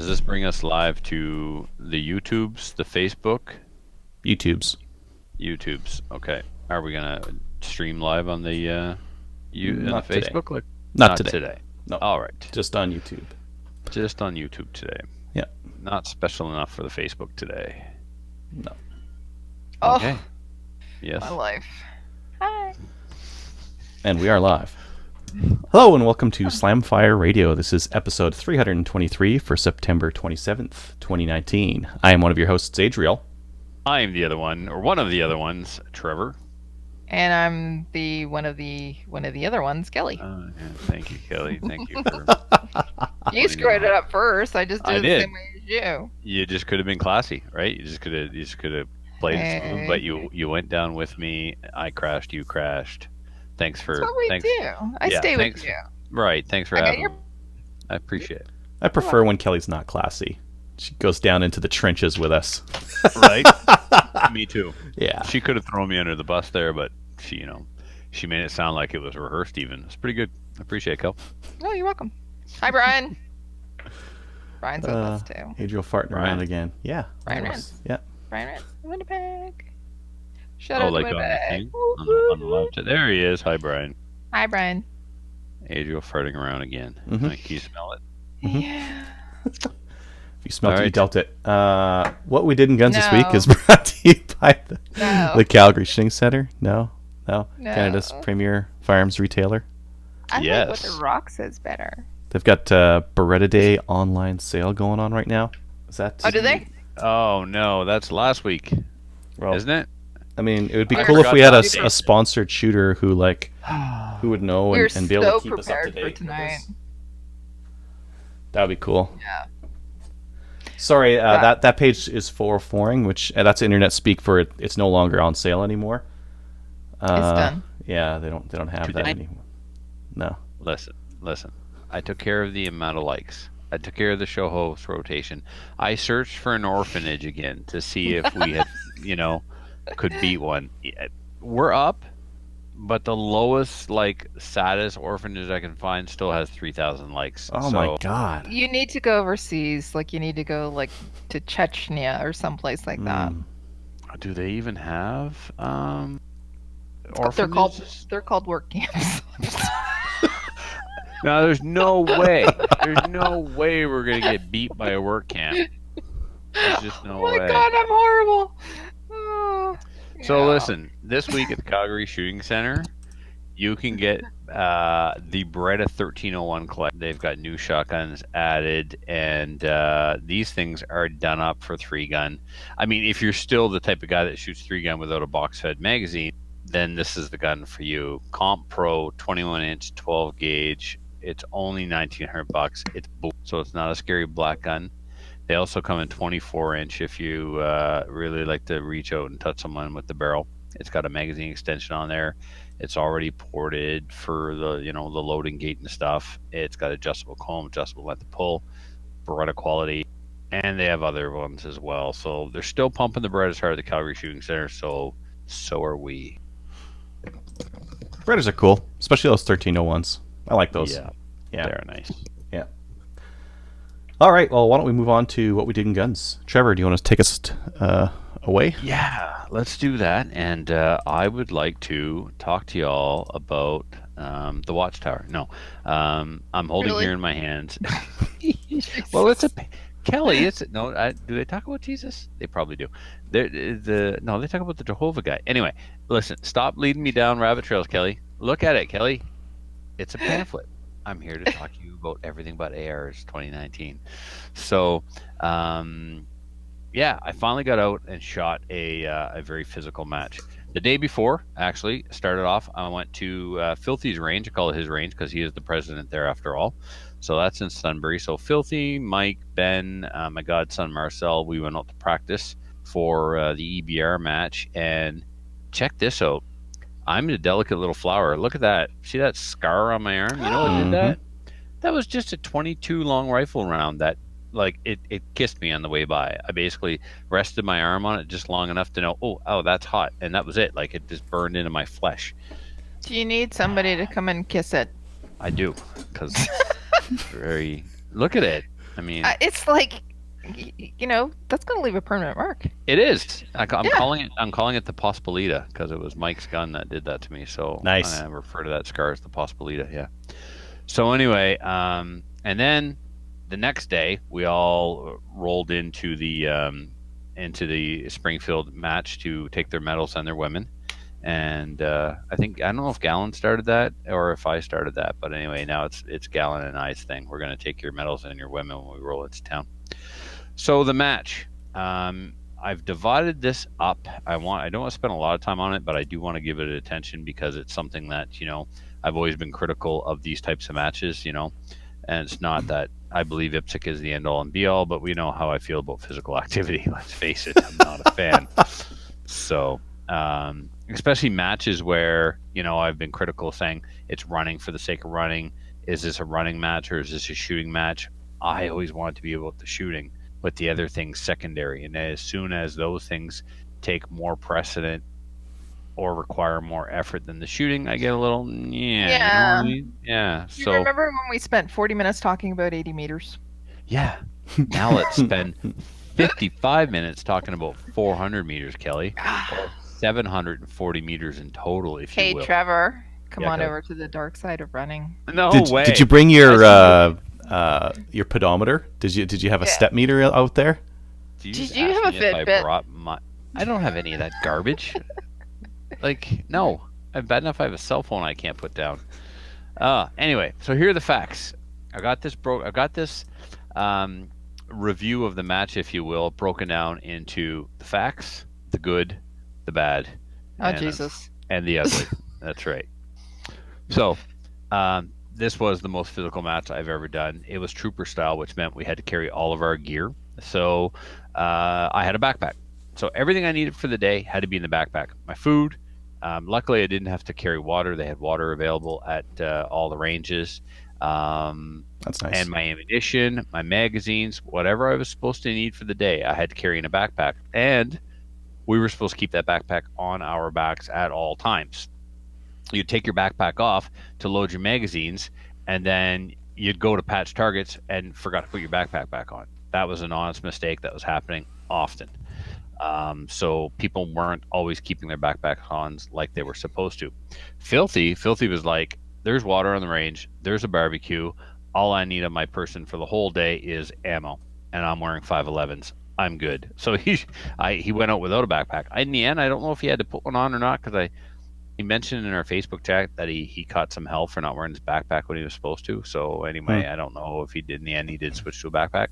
Does this bring us live to the YouTubes, the Facebook? YouTubes. YouTubes. Okay. Are we gonna stream live on the Not the today. Facebook? Not Not today. today. No. All right. Just on YouTube. Just on YouTube today. Yeah. Not special enough for the Facebook today. No. Okay. Oh, Yes. my life. Hi. And we are live. Hello and welcome to Slamfire Radio. This is episode 323 for September 27th, 2019. I am one of your hosts, Adriel. I am the other one, or one of the other ones, Trevor. And I'm the one of the other ones, Kelly. Yeah, thank you, Kelly. Thank you for. You screwed it up first. I just I did it did. the same way as you. You just could have been classy, right? You just could have played it smooth, but Hey. you went down with me. I crashed, you crashed. Thanks for That's what we thanks. do. I Yeah, stay thanks. with you. Right, thanks for I got having your- me. I appreciate it. I prefer when Kelly's not classy. She goes down into the trenches with us. Right? Me too. Yeah. She could have thrown me under the bus there, but she made it sound like it was rehearsed even. It's pretty good. I appreciate it, Kel. Oh, you're welcome. Hi, Brian. Brian's with us too. Adriel farting Brian. around again. Yeah. Brian of Rance. course. Yeah. Brian Rance, Winnipeg. Shout Oh, out to like on the Winnipeg. thing? On the left. There he is. Hi, Brian. Hi, Brian. Adriel farting around again. Mhm. Can you smell it? Mhm. Yeah. If you smelt it, you Alright. dealt it. What we did in Guns this week No. is brought to you by No. the Calgary Shooting Center. No. No. Canada's premier firearms retailer. I like what Yes. the Rock says better. They've got Beretta Day online sale going on right now. Is that? Oh, do they? Oh no, that's last week, Well, isn't it? I mean, it would be I cool if forgot we had that. a sponsored shooter who who would know We're and be able so to keep us up to prepared for date. tonight. That would be cool. Yeah. Sorry, Yeah. that page is for Foring, which that's internet speak for it. It's no longer on sale anymore. It's done. Yeah, they don't have that Today? anymore. No. Listen. I took care of the amount of likes. I took care of the show host rotation. I searched for an orphanage again to see if we had, could beat one. Yeah, we're up, but the lowest, saddest orphanage I can find still has 3,000 likes. Oh my god. You need to go overseas. Like, you need to go, to Chechnya or someplace like that. Mm. Do they even have They're called orphanages? they're called work camps. No, there's no way. There's no way we're gonna get beat by a work camp. There's just no Oh my way. god, I'm horrible. Oh, So yeah. listen, this week at the Calgary Shooting Center, you can get the Beretta 1301 collect. They've got new shotguns added, and these things are done up for 3-gun. I mean, if you're still the type of guy that shoots 3-gun without a box-fed magazine, then this is the gun for you. Comp Pro 21-inch 12 gauge. It's only $1,900. It's blue, so it's not a scary black gun. They also come in 24-inch if you really like to reach out and touch someone with the barrel. It's got a magazine extension on there. It's already ported for the the loading gate and stuff. It's got adjustable comb, adjustable length of pull, Beretta quality, and they have other ones as well. So they're still pumping the Berettas hard at the Calgary Shooting Center. So are we. Berettas are cool, especially those 1301s. I like those. Yeah, Yeah. they're nice. All right. Well, why don't we move on to what we did in Guns? Trevor, do you want to take us away? Yeah, let's do that. And I would like to talk to y'all about the Watchtower. No, I'm holding Really? here in my hands. Well, it's Kelly. It's no. Do they talk about Jesus? They probably do. No, they talk about the Jehovah guy. Anyway, listen. Stop leading me down rabbit trails, Kelly. Look at it, Kelly. It's a pamphlet. I'm here to talk to you about everything but ARs 2019. So, yeah, I finally got out and shot a very physical match. The day before, actually, started off, I went to Filthy's range. I call it his range because he is the president there after all. So that's in Sunbury. So Filthy, Mike, Ben, my godson Marcel, we went out to practice for the EBR match. And check this out. I'm a delicate little flower. Look at that. See that scar on my arm? You know what did that? That was just a 22 long rifle round that it kissed me on the way by. I basically rested my arm on it just long enough to know, oh, that's hot. And that was it. Like, it just burned into my flesh. Do you need somebody to come and kiss it? I do. Because very... Look at it. I mean, It's like, that's going to leave a permanent mark. it is. I'm Yeah. calling it. I'm calling it the Pospolita because it was Mike's gun that did that to me. So Nice. I refer to that scar as the Pospolita. Yeah. So anyway, and then the next day we all rolled into the Springfield match to take their medals and their women. And I don't know if Gallon started that or if I started that, but anyway, now it's Gallon and I's thing. We're going to take your medals and your women when we roll into town. So the match, I've divided this up. I don't want to spend a lot of time on it, but I do want to give it attention because it's something that I've always been critical of these types of matches. And it's not that I believe IPSC is the end all and be all, but we know how I feel about physical activity. Let's face it, I'm not a fan. So, especially matches where I've been critical, saying it's running for the sake of running. Is this a running match or is this a shooting match? I always want to be about the shooting, but the other things secondary. And as soon as those things take more precedent or require more effort than the shooting, I get a little yeah. You know what I mean? Yeah. You So remember when we spent 40 minutes talking about 80 meters? yeah. Now let's spend 55 minutes talking about 400 meters, Kelly. Or 740 meters in total, if you Hey, will. Trevor, come Yeah, on Kelly. over to the dark side of running. No way. Did you bring your pedometer? Did you have a Yeah. step meter out there? Did you have a Fitbit? I don't have any of that garbage. Like, no. I'm bad enough I have a cell phone I can't put down. Anyway, so here are the facts. I got this review of the match, if you will, broken down into the facts, the good, the bad, Oh, Jesus. and the ugly. That's right. So, this was the most physical match I've ever done. It was trooper style, which meant we had to carry all of our gear. So, I had a backpack. So everything I needed for the day had to be in the backpack. My food. Luckily, I didn't have to carry water. They had water available at all the ranges. That's nice. And my ammunition, my magazines, whatever I was supposed to need for the day, I had to carry in a backpack. And we were supposed to keep that backpack on our backs at all times. You'd take your backpack off to load your magazines, and then you'd go to patch targets and forgot to put your backpack back on. That was an honest mistake that was happening often. So people weren't always keeping their backpacks on like they were supposed to. Filthy was like, there's water on the range, there's a barbecue, all I need on my person for the whole day is ammo, and I'm wearing 511s. I'm good. So he went out without a backpack. In the end, I don't know if he had to put one on or not, because he mentioned in our Facebook chat that he caught some hell for not wearing his backpack when he was supposed to. So anyway, I don't know if he did. In the end, he did switch to a backpack.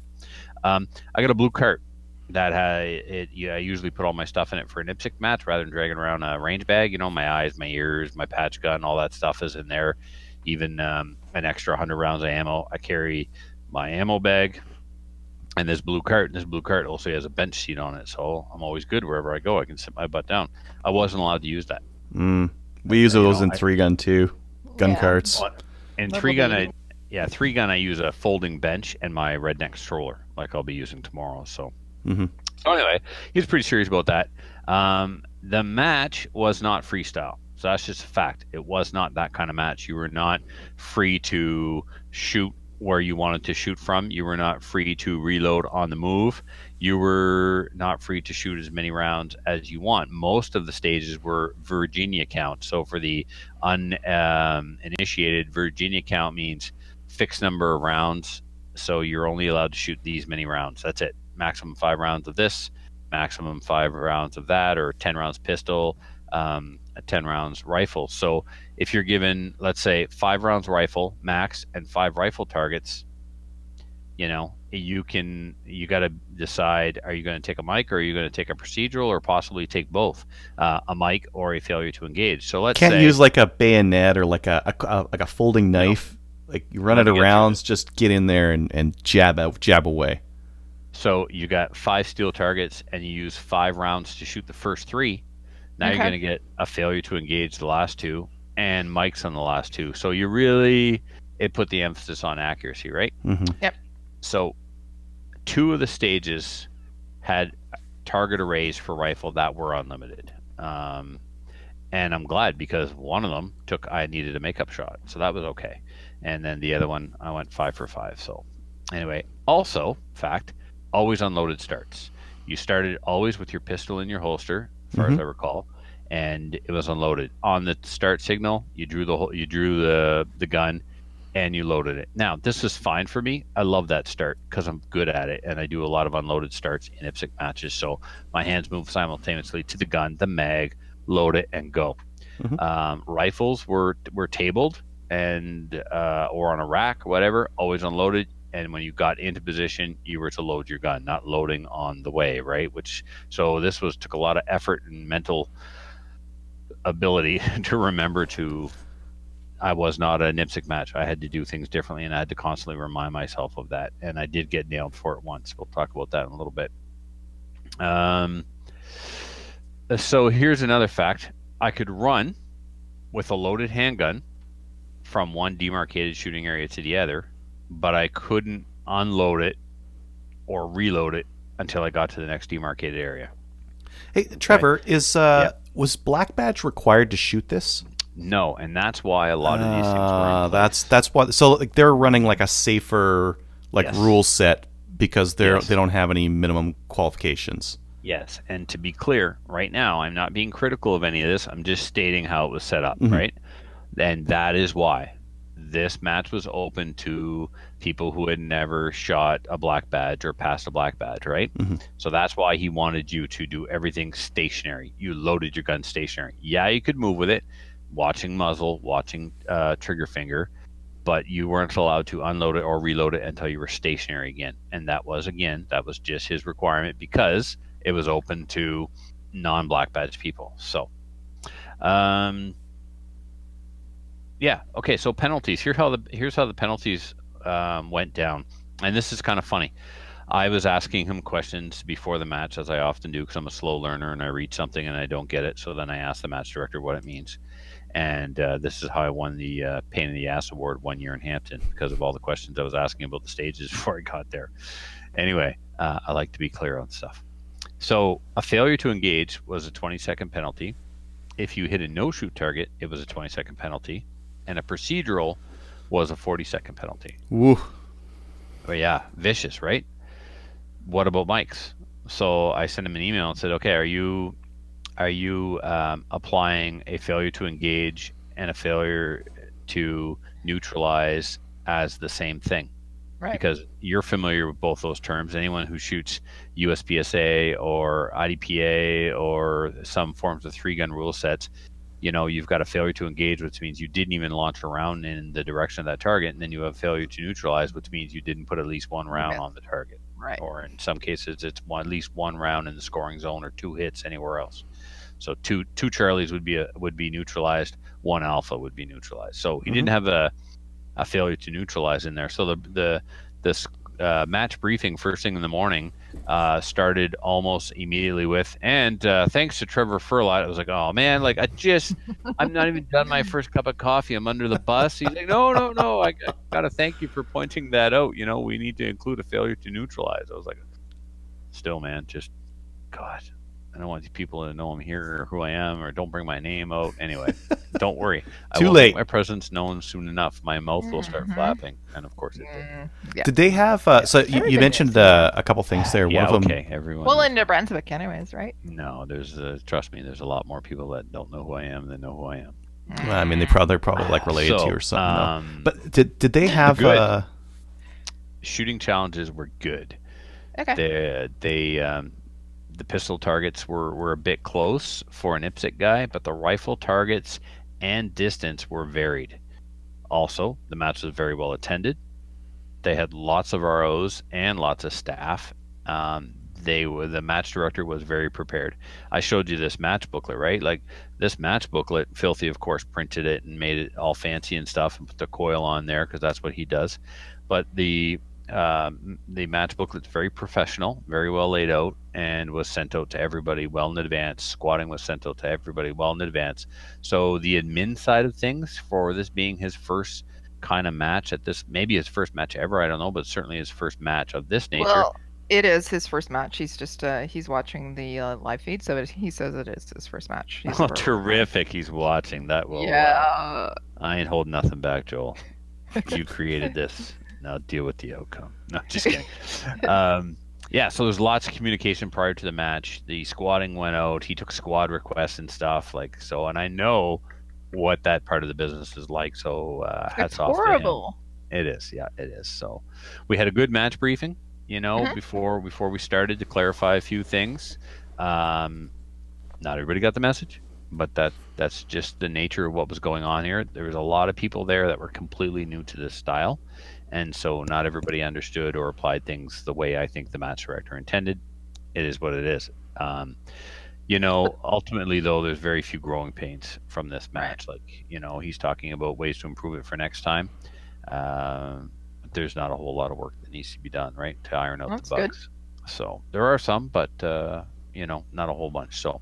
I got a blue cart that I usually put all my stuff in it for an IPSC match rather than dragging around a range bag. My eyes, my ears, my patch gun, all that stuff is in there. Even an extra 100 rounds of ammo. I carry my ammo bag and this blue cart. And this blue cart also has a bench seat on it, so I'm always good wherever I go. I can sit my butt down. I wasn't allowed to use that. We use those in 3-gun too. Gun carts. In 3-gun, I use a folding bench and my redneck stroller, like I'll be using tomorrow. So. So anyway, he was pretty serious about that. The match was not freestyle, so that's just a fact. It was not that kind of match. You were not free to shoot where you wanted to shoot from. You were not free to reload on the move. You were not free to shoot as many rounds as you want. Most of the stages were Virginia count. So for the uninitiated, Virginia count means fixed number of rounds. So you're only allowed to shoot these many rounds. That's it. Maximum 5 rounds of this, maximum 5 rounds of that, or 10 rounds pistol, 10 rounds rifle. So if you're given, let's say, 5 rounds rifle max and 5 rifle targets, you got to decide: are you going to take a mic, or are you going to take a procedural, or possibly take both, a mic or a failure to engage? So let's can't say, use like a bayonet or like a folding knife. Like you run out of rounds, just get in there and jab away. So you got 5 steel targets and you use 5 rounds to shoot the first 3. Now you're going to get a failure to engage the last 2 and mics on the last 2. So it put the emphasis on accuracy, right? Yep. So 2 of the stages had target arrays for rifle that were unlimited. And I'm glad, because one of them I needed a makeup shot. So that was okay. And then the other one, I went 5 for 5. So Anyway, also, fact, always unloaded starts. You started always with your pistol in your holster, as far as I recall, and it was unloaded. On the start signal, you drew the gun and you loaded it. Now, this is fine for me. I love that start because I'm good at it, and I do a lot of unloaded starts in IPSC matches. So my hands move simultaneously to the gun, the mag, load it, and go. Rifles were tabled and or on a rack, or whatever, always unloaded. And when you got into position, you were to load your gun, not loading on the way, right? So this took a lot of effort and mental ability to remember to. I was not a NIPSC match. I had to do things differently, and I had to constantly remind myself of that. And I did get nailed for it once. We'll talk about that in a little bit. So here's another fact. I could run with a loaded handgun from one demarcated shooting area to the other, but I couldn't unload it or reload it until I got to the next demarcated area. Hey, Trevor, was Black Badge required to shoot this? No, and that's why a lot of these things were in place. That's what. So like, they're running like a safer rule set because they don't have any minimum qualifications. Yes, and to be clear, right now I'm not being critical of any of this. I'm just stating how it was set up, right? And that is why this match was open to people who had never shot a black badge or passed a black badge, right? So that's why he wanted you to do everything stationary. You loaded your gun stationary. Yeah, you could move with it, watching muzzle, watching trigger finger, but you weren't allowed to unload it or reload it until you were stationary again. And that was just his requirement because it was open to non-black badge people. So, yeah. Okay. So penalties. Here's how the penalties went down, and this is kind of funny. I was asking him questions before the match, as I often do, because I'm a slow learner and I read something and I don't get it. So then I ask the match director what it means, and this is how I won the Pain in the Ass Award 1 year in Hampton because of all the questions I was asking about the stages before I got there. Anyway, I like to be clear on stuff. So a failure to engage was a 20-second penalty. If you hit a no-shoot target, it was a 20-second penalty. And a procedural was a 40-second penalty. Woo. But yeah, vicious, right? What about mics? So I sent him an email and said, okay, are you applying a failure to engage and a failure to neutralize as the same thing? Right. Because you're familiar with both those terms. Anyone who shoots USPSA or IDPA or some forms of 3-gun rule sets, you've got a failure to engage, which means you didn't even launch a round in the direction of that target, and then you have failure to neutralize, which means you didn't put at least one round on the target. Right. Or in some cases, it's at least one round in the scoring zone or 2 hits anywhere else. So two Charlies would be neutralized, 1 Alpha would be neutralized. So he didn't have a failure to neutralize in there. So the match briefing first thing in the morning started almost immediately with, and thanks to Trevor Furlot. I was like, oh man, like I'm not even done my first cup of coffee. I'm under the bus. He's like, no, I gotta thank you for pointing that out. We need to include a failure to neutralize. I was like, still, man, just God. I don't want these people to know I'm here or who I am or don't bring my name out. Anyway, don't worry. I will make my presence known soon enough. My mouth will start flapping. And of course it did. Yeah. Did they have, so you mentioned a couple things there. Yeah, one of okay, them, everyone. Well, in New Brunswick anyways, right? No, trust me, there's a lot more people that don't know who I am than know who I am. I mean, they're probably like related to you or something. But did they have shooting challenges were good. Okay. The pistol targets were a bit close for an IPSC guy, but the rifle targets and distance were varied. Also, the match was very well attended. They had lots of ROs and lots of staff. The match director was very prepared. I showed you this match booklet, right? Like this match booklet, Filthy, of course, printed it and made it all fancy and stuff and put the coil on there because that's what he does. But the match booklet's very professional, very well laid out, and was sent out to everybody well in advance. Squatting was sent out to everybody well in advance. So the admin side of things, for this being his first kind of match maybe his first match ever, I don't know, but certainly his first match of this nature. Well, it is his first match. He's just he's watching the live feed, so he says it is his first match. Terrific! He's watching that. Well, yeah. I ain't holding nothing back, Joel. You created this. Now deal with the outcome. No, just kidding. Yeah, so there's lots of communication prior to the match. The squatting went out. He took squad requests and stuff like so, and I know what that part of the business is like. So It's hats off to him. horrible. It is, yeah, it is. So we had a good match briefing, Mhm. before we started to clarify a few things. Not everybody got the message, but that's just the nature of what was going on here. There was a lot of people there that were completely new to this style, and so not everybody understood or applied things the way I think the match director intended. It is what it is. Ultimately though, there's very few growing pains from this Right. match. Like, he's talking about ways to improve it for next time. There's not a whole lot of work that needs to be done, right, to iron out That's the good. bugs. So there are some, but not a whole bunch. So,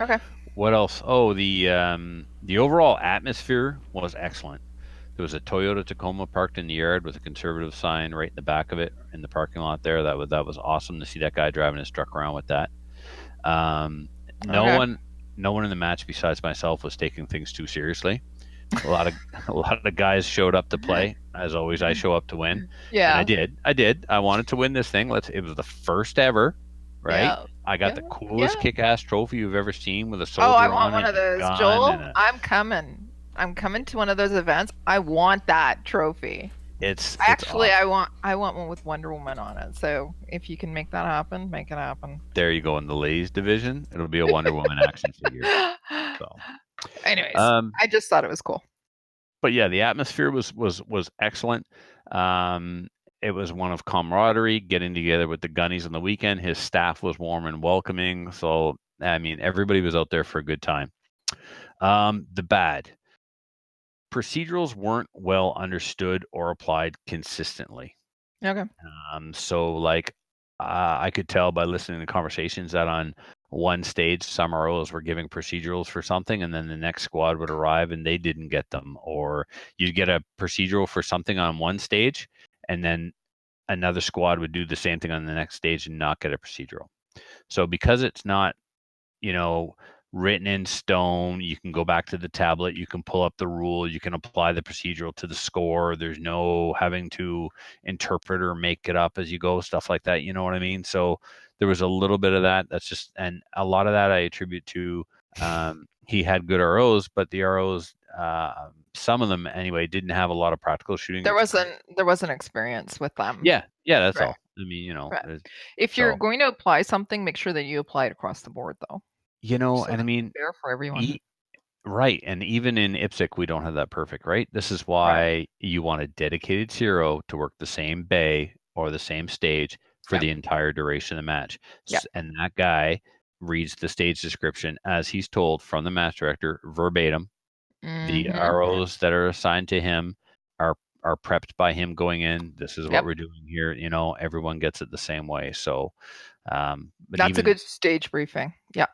Okay. what else? Oh, the overall atmosphere was excellent. There was a Toyota Tacoma parked in the yard with a conservative sign right in the back of it in the parking lot there. That was awesome to see that guy driving his truck around with that. Um, no Okay. one, no one in the match besides myself was taking things too seriously. A lot of a lot of the guys showed up to play. As always, I show up to win, and I Yeah. did. I did. I wanted to win this thing. It was the first ever, right? Yeah. I got Yeah. the Yeah. coolest kick-ass trophy you've ever seen with a Oh, I soldier want on one it, of and a those, gun, and Joel. I'm coming. I'm coming to one of those events. I want that trophy. it's Actually, awesome. I want one with Wonder Woman on it. So if you can make that happen, make it happen. There you go in the ladies division. It'll be a Wonder Woman action figure. So, Anyways, um, I just thought it was cool. but yeah, the atmosphere was excellent. Um, it was one of camaraderie, getting together with the Gunnies on the weekend. His staff was warm and welcoming, so I mean, everybody was out there for a good time. The bad procedurals weren't well understood or applied consistently. Okay. So like, I could tell by listening to conversations that on one stage, some ROs were giving procedurals for something, and then the next squad would arrive and they didn't get them, or you'd get a procedural for something on one stage, and then another squad would do the same thing on the next stage and not get a procedural. So because it's not, you know, written in stone. You can go back to the tablet, you can pull up the rule, you can apply the procedural to the score. There's no having to interpret or make it up as you go, stuff like that. You know what I mean? So there was a little bit of that. That's just, and a lot of that I attribute to he had good ROs, but the ROs, some of them anyway, didn't have a lot of practical shooting experience. There wasn't experience with them. Yeah, that's Right. all. I mean, Right. If you're so going to apply something, make sure that you apply it across the board, though, so and I that it's mean, fair for everyone. e- right, and even in IPSC, we don't have that perfect, right? This is Right. why you want a dedicated zero to work the same bay or the same stage for Yep. the entire duration of the match. Yep. And that guy reads the stage description as he's told from the match director verbatim. The Mhm. ROs that are assigned to him are prepped by him going in. This is what Yep. we're doing here. Everyone gets it the same way. So, but That's a even good stage briefing. Yeah.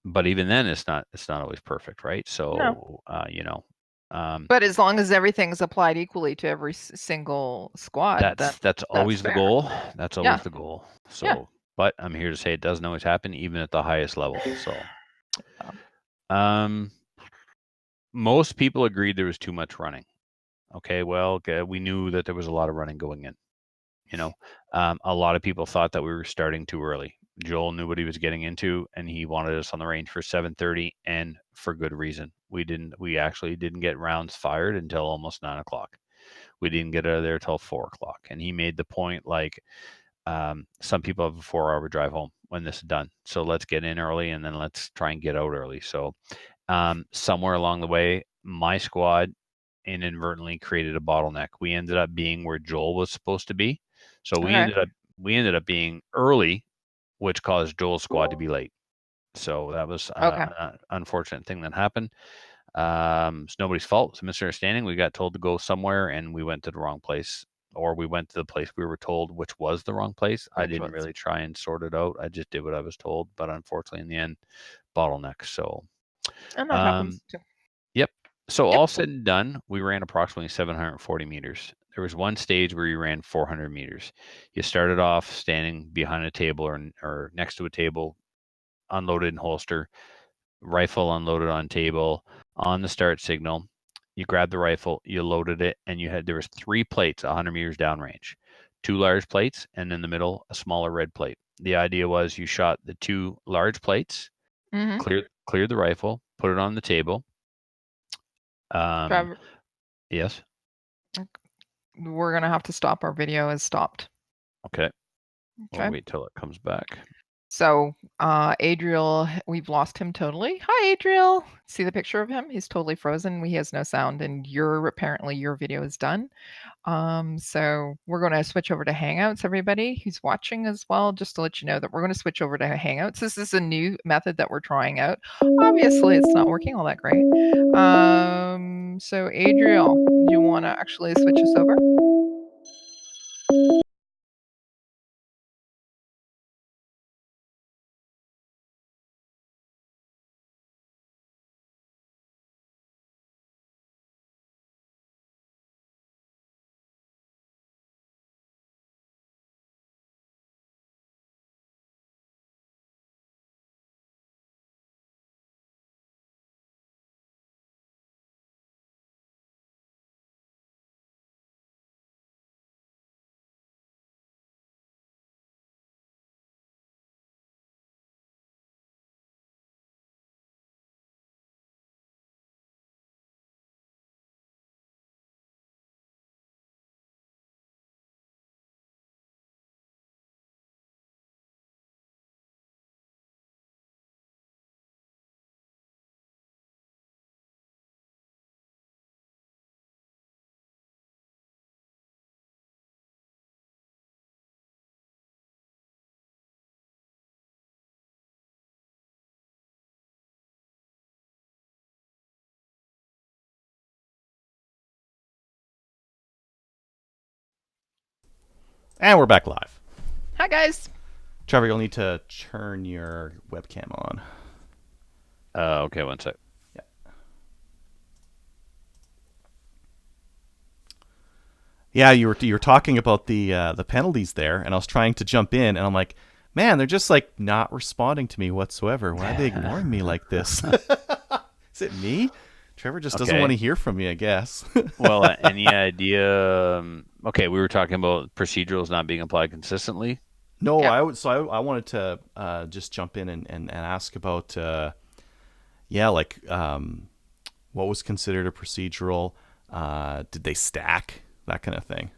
but even then, it's not always perfect, right? No. So, But as long as everything's applied equally to every single squad, then that's that's always the fair. goal. That's Yeah. always the goal. Yeah. So, but I'm here to say it doesn't always happen, even at the highest level. So, Um, um, most people agreed there was too much running. Okay, well, we knew that there was a lot of running going in. A lot of people thought that we were starting too early. Joel knew what he was getting into, and he wanted us on the range for 7:30, and for good reason. We actually didn't get rounds fired until almost 9 o'clock. We didn't get out of there till 4 o'clock, and he made the point like, some people have a 4 hour drive home when this is done. So let's get in early and then let's try and get out early. So somewhere along the way, my squad inadvertently created a bottleneck. We ended up being where Joel was supposed to be. So we okay. ended up being early, which caused Joel's squad to be late. So that was Okay. an unfortunate thing that happened. It's nobody's fault. It's a misunderstanding. We got told to go somewhere and we went to the wrong place, or we went to the place we were told, which was the wrong place. I Which didn't was really try and sort it out. I just did what I was told, but unfortunately, in the end, bottleneck. So, and that um, happens too. yep. So Yep. all said and done, we ran approximately 740 meters. There was one stage where you ran 400 meters. You started off standing behind a table or next to a table, unloaded in holster, rifle unloaded on table, on the start signal. You grabbed the rifle, you loaded it, and there was 3 plates 100 meters downrange. 2 large plates, and in the middle, a smaller red plate. The idea was you shot the 2 large plates, Mm-hmm. cleared the rifle, put it on the table. Trevor, Yes. we're gonna have to stop. Our video is stopped. Okay. Okay. We'll wait till it comes back. So, Adriel, we've lost him totally. Hi, Adriel. See the picture of him? He's totally frozen. He has no sound, and apparently your video is done. So we're going to switch over to Hangouts, everybody who's watching as well, just to let you know that we're going to switch over to Hangouts. This is a new method that we're trying out. Obviously, it's not working all that great. So Adriel, do you want to actually switch us over? And we're back live. Hi, guys. Trevor, you'll need to turn your webcam on. Okay, one sec. Yeah. Yeah, you were talking about the penalties there, and I was trying to jump in, and I'm like, man, they're just like not responding to me whatsoever. Why are they ignoring me like this? Is it me? Trevor just doesn't want to hear from me, I guess. Well, any idea? Okay, we were talking about procedurals not being applied consistently. No, yeah. I wanted to just jump in and ask about what was considered a procedural? Did they stack, that kind of thing?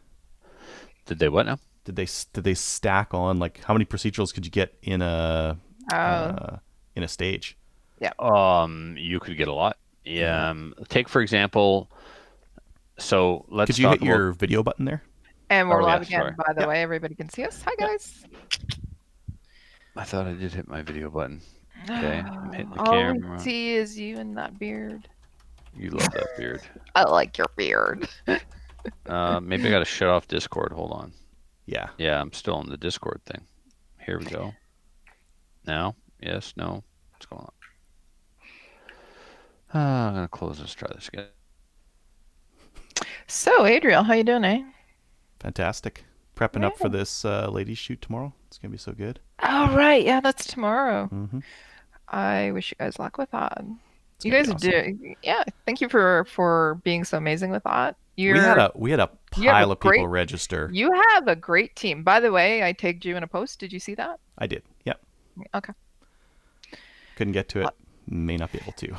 Did they what now? Did they stack on, like, how many procedurals could you get in a stage? Yeah. You could get a lot. Yeah. Take for example. So let's. Could you hit your video button there? And we're live again, by the way. Everybody can see us. Hi, guys. I thought I did hit my video button. Okay, I'm hitting the all camera. All we see is you and that beard. You love that beard. I like your beard. Maybe I got to shut off Discord. Hold on. Yeah. Yeah, I'm still on the Discord thing. Here we go. Now? Yes? No? What's going on? I'm going to close this. Try this again. So, Adriel, how you doing, eh? Fantastic. Prepping up for this ladies shoot tomorrow. It's going to be so good. Oh, right. Yeah, that's tomorrow. Mm-hmm. I wish you guys luck with that. You guys are doing, yeah. Thank you for being so amazing with that. We had a pile of people register. You have a great team. By the way, I tagged you in a post. Did you see that? I did. Yep. Okay. Couldn't get to it. May not be able to.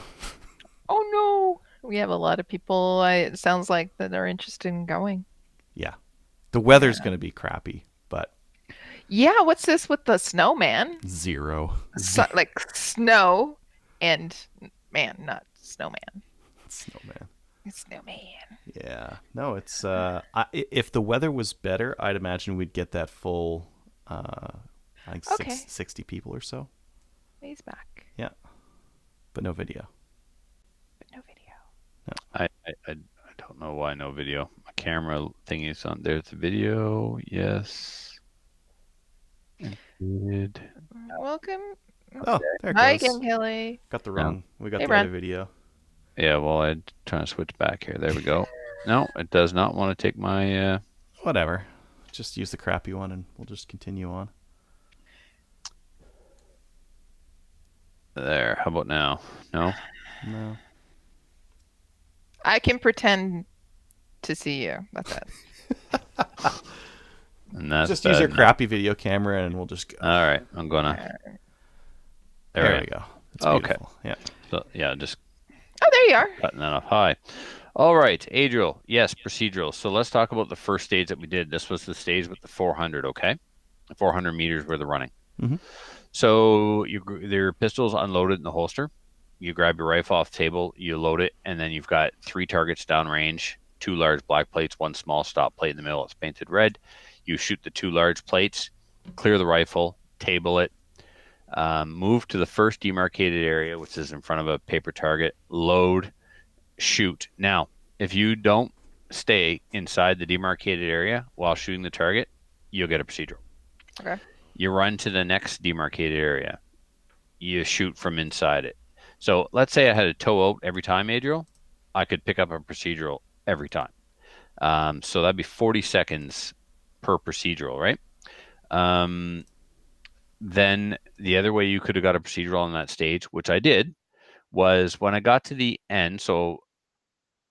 Oh no, we have a lot of people. It sounds like that they're interested in going. Yeah, the weather's going to be crappy, but. Yeah, what's this with the snowman? 0. Like snow and man, not snowman. Snowman. Snowman. Yeah. No, it's if the weather was better, I'd imagine we'd get that full I think 60 people or so. He's back. Yeah. But no video. No video. No. I don't know why no video. My camera thing is on. There's the video. Yes. Good. Welcome. Oh, there it goes. Hi again, Kelly. Got the wrong. We got the other video. Yeah, well, I'm trying to switch back here. There we go. No, it does not want to take my... Whatever. Just use the crappy one and we'll just continue on. There. How about now? No? No. I can pretend to see you. That's it. And that's Just use bad your enough. crappy video camera, and we'll just go. All right, I'm gonna. There I we am. go. It's Okay. beautiful. Yeah. So yeah, just Oh, there you are. cutting that off. Hi. All right, Adriel. Yes, procedural. So let's talk about the first stage that we did. This was the stage with the 400. Okay, 400 meters worth of running. Mhm. So your pistol's unloaded in the holster. You grab your rifle off the table, you load it, and then you've got 3 targets downrange, 2 large black plates, 1 small stop plate in the middle. It's painted red. You shoot the 2 large plates, clear the rifle, table it, move to the first demarcated area, which is in front of a paper target, load, shoot. Now, if you don't stay inside the demarcated area while shooting the target, you'll get a procedural. Okay. You run to the next demarcated area. You shoot from inside it. So let's say I had a tow out every time, Adriel. I could pick up a procedural every time. So that'd be 40 seconds per procedural, right? Then the other way you could have got a procedural on that stage, which I did, was when I got to the end. So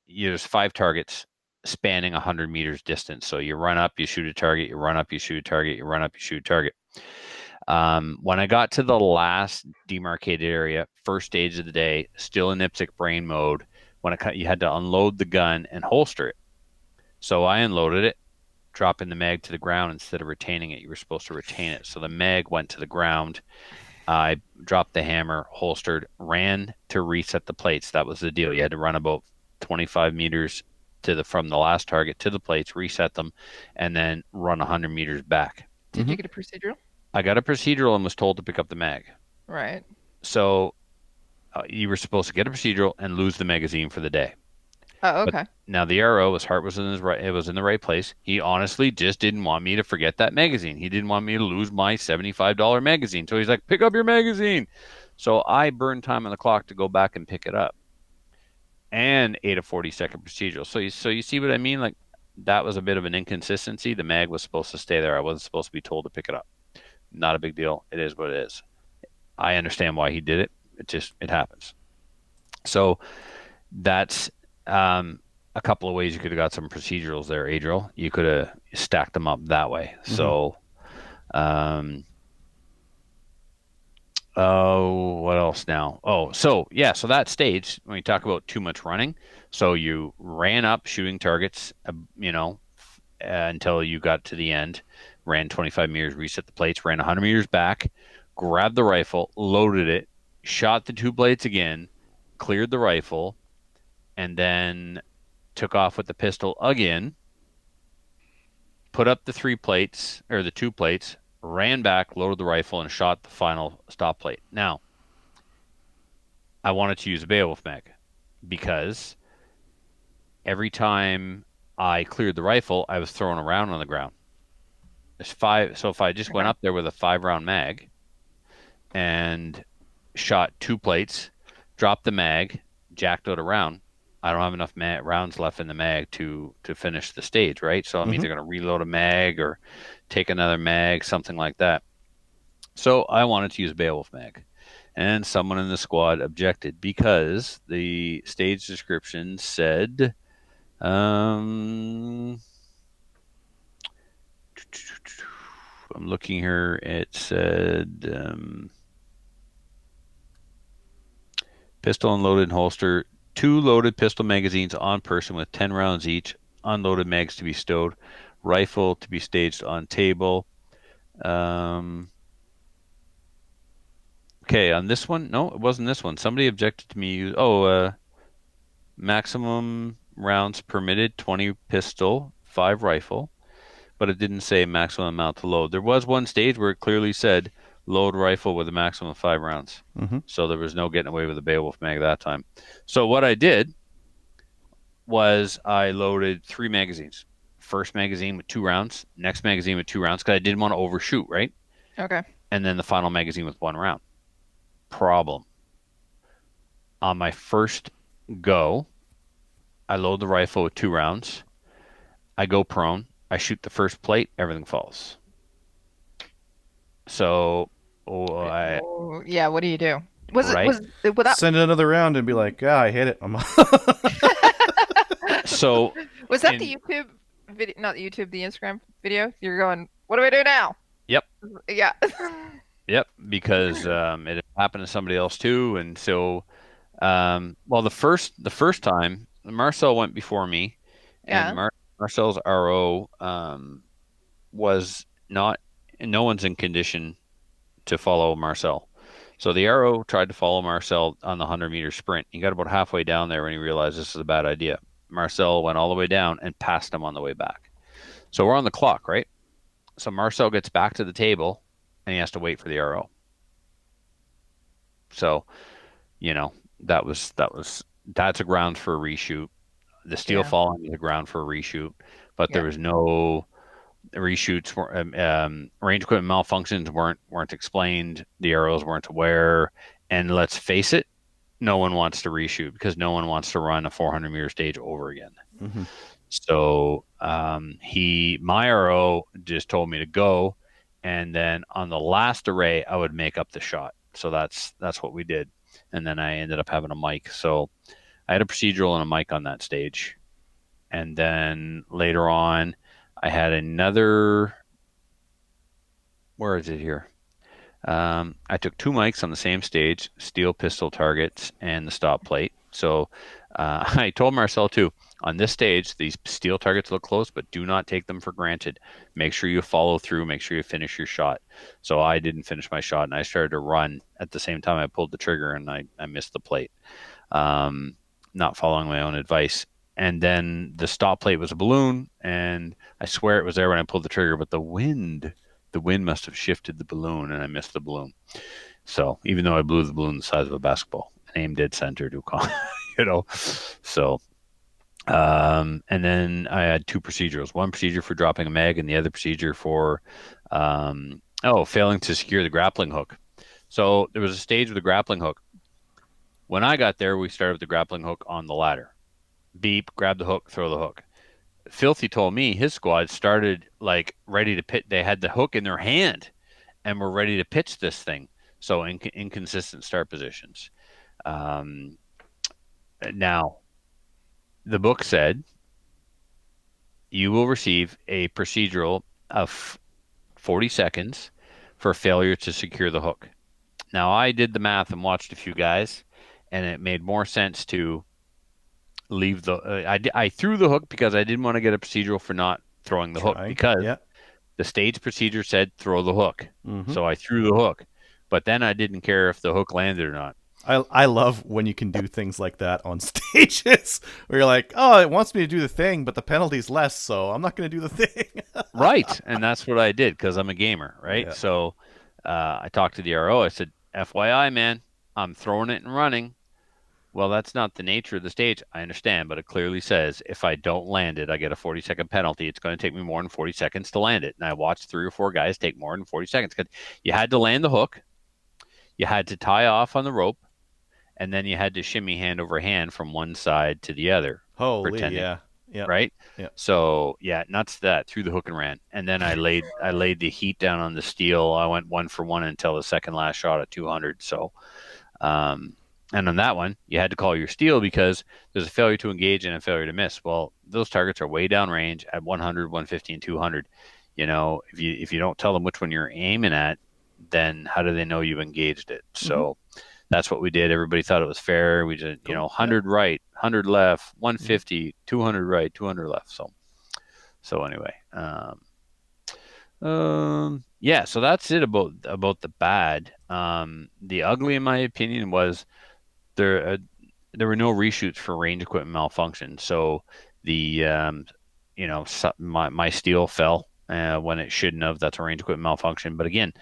there's 5 targets spanning 100 meters distance. So you run up, you shoot a target, you run up, you shoot a target, you run up, you shoot a target. When I got to the last demarcated area, first stage of the day, still in IPSC brain mode, you had to unload the gun and holster it. So I unloaded it, dropping the mag to the ground instead of retaining it. You were supposed to retain it. So the mag went to the ground. I dropped the hammer, holstered, ran to reset the plates. That was the deal. You had to run about 25 meters from the last target to the plates, reset them, and then run 100 meters back. Did you get a procedural? I got a procedural and was told to pick up the mag. Right. So you were supposed to get a procedural and lose the magazine for the day. Oh, But okay. now the RO, his heart was in it was in the right place. He honestly just didn't want me to forget that magazine. He didn't want me to lose my $75 magazine. So he's like, pick up your magazine. So I burned time on the clock to go back and pick it up and ate a 40-second procedural. So you see what I mean? Like that was a bit of an inconsistency. The mag was supposed to stay there. I wasn't supposed to be told to pick it up. Not a big deal. It is what it is. I understand why he did it. It happens. So that's a couple of ways you could have got some procedurals there, Adriel. You could have stacked them up that way. Mm-hmm. So, oh, what else now? Oh, so yeah, so that stage when you talk about too much running, so you ran up shooting targets, until you got to the end, ran 25 meters, reset the plates, ran 100 meters back, grabbed the rifle, loaded it, shot the 2 plates again, cleared the rifle, and then took off with the pistol again, put up the 3 plates or the 2 plates, ran back, loaded the rifle, and shot the final stop plate. Now, I wanted to use a Beowulf mag because every time I cleared the rifle, I was throwing a round on the ground. There's 5, so if I just went up there with a 5-round mag and shot 2 plates, dropped the mag, jacked out a round, I don't have enough rounds left in the mag to finish the stage, right? So I'm either going to reload a mag or take another mag, something like that. So I wanted to use Beowulf mag. And someone in the squad objected because the stage description said, I'm looking here, it said, pistol unloaded and holster, 2 loaded pistol magazines on person with 10 rounds each, unloaded mags to be stowed, rifle to be staged on table. Okay, on this one, no, it wasn't this one. Somebody objected to me. Maximum rounds permitted, 20 pistol, 5 rifle, but it didn't say maximum amount to load. There was one stage where it clearly said load rifle with a maximum of 5 rounds. Mm-hmm. So there was no getting away with a Beowulf mag that time. So what I did was I loaded 3 magazines. First magazine with 2 rounds, next magazine with 2 rounds, because I didn't want to overshoot, right? Okay. And then the final magazine with 1 round. Problem. On my first go, I load the rifle with 2 rounds. I go prone. I shoot the first plate. Everything falls. So, yeah. What do you do? Was right? it was that? Send another round and be like, I hit it. So, Was that in the YouTube video? Not the YouTube, the Instagram video. You're going. What do I do now? yep, Yeah. yep, because it had happened to somebody else too, and so well, the first time Marcel went before me, and Yeah. Marcel's RO was not, no one's in condition to follow Marcel. So the arrow tried to follow Marcel on the 100-meter sprint. He got about halfway down there when he realized this is a bad idea. Marcel went all the way down and passed him on the way back. So we're on the clock, right? So Marcel gets back to the table and he has to wait for the arrow. So, you know, that's a ground for a reshoot. The steel Yeah. falling is a ground for a reshoot, but there Yeah. was no reshoots. Range equipment malfunctions weren't explained. The arrows weren't aware, and let's face it, no one wants to reshoot because no one wants to run a 400-meter stage over again. Mm-hmm. So my RO just told me to go, and then on the last array, I would make up the shot. So that's what we did, and then I ended up having a mic. So I had a procedural and a mic on that stage, and then later on, I had another. Where is it here? I took two mics on the same stage, steel pistol targets, and the stop plate. So I told Marcel too, on this stage, these steel targets look close, but do not take them for granted. Make sure you follow through, make sure you finish your shot. So I didn't finish my shot, and I started to run at the same time I pulled the trigger, and I missed the plate, not following my own advice. And then the stop plate was a balloon, and I swear it was there when I pulled the trigger, but the wind must have shifted the balloon, and I missed the balloon. So even though I blew the balloon the size of a basketball, and aimed dead center to you know, so and then I had two procedures: one procedure for dropping a mag, and the other procedure for failing to secure the grappling hook. So there was a stage with the grappling hook. When I got there, we started with the grappling hook on the ladder. Beep, grab the hook, throw the hook. Filthy told me his squad started like ready to pit. They had the hook in their hand and were ready to pitch this thing. So inconsistent start positions. Um, Now, the book said you will receive a procedural of 40 seconds for failure to secure the hook. Now, I did the math and watched a few guys, and it made more sense to leave the. I threw the hook because I didn't want to get a procedural for not throwing the hook Trying. because Yeah. the stage procedure said throw the hook. Mm-hmm. So I threw the hook, but then I didn't care if the hook landed or not. I love when you can do things like that on stages where you're like, oh, it wants me to do the thing, but the penalty's less, so I'm not going to do the thing. Right, and that's what I did because I'm a gamer, right? Yeah. So I talked to the RO. I said, "FYI, man, I'm throwing it and running." Well, that's not the nature of the stage. I understand, but it clearly says if I don't land it, I get a 40-second penalty. It's going to take me more than 40 seconds to land it. And I watched 3 or 4 guys take more than 40 seconds because you had to land the hook, you had to tie off on the rope, and then you had to shimmy hand over hand from one side to the other, Holy, pretending, yeah. Yeah. right? Yeah. So yeah, nuts that threw the hook and ran, and then I laid the heat down on the steel. I went 1 for 1 until the second last shot at 200. So, um, and on that one, you had to call your steel because there's a failure to engage and a failure to miss. Well, those targets are way down range at 100, 150, and 200. You know, if you don't tell them which one you're aiming at, then how do they know you've engaged it? Mm-hmm. So that's what we did. Everybody thought it was fair. We did, Cool. 100 right, 100 left, 150, 200 right, 200 left. So anyway, yeah. So that's it about the bad. The ugly, in my opinion, was there. There were no reshoots for range equipment malfunction. So the my steel fell when it shouldn't have. That's a range equipment malfunction. But again,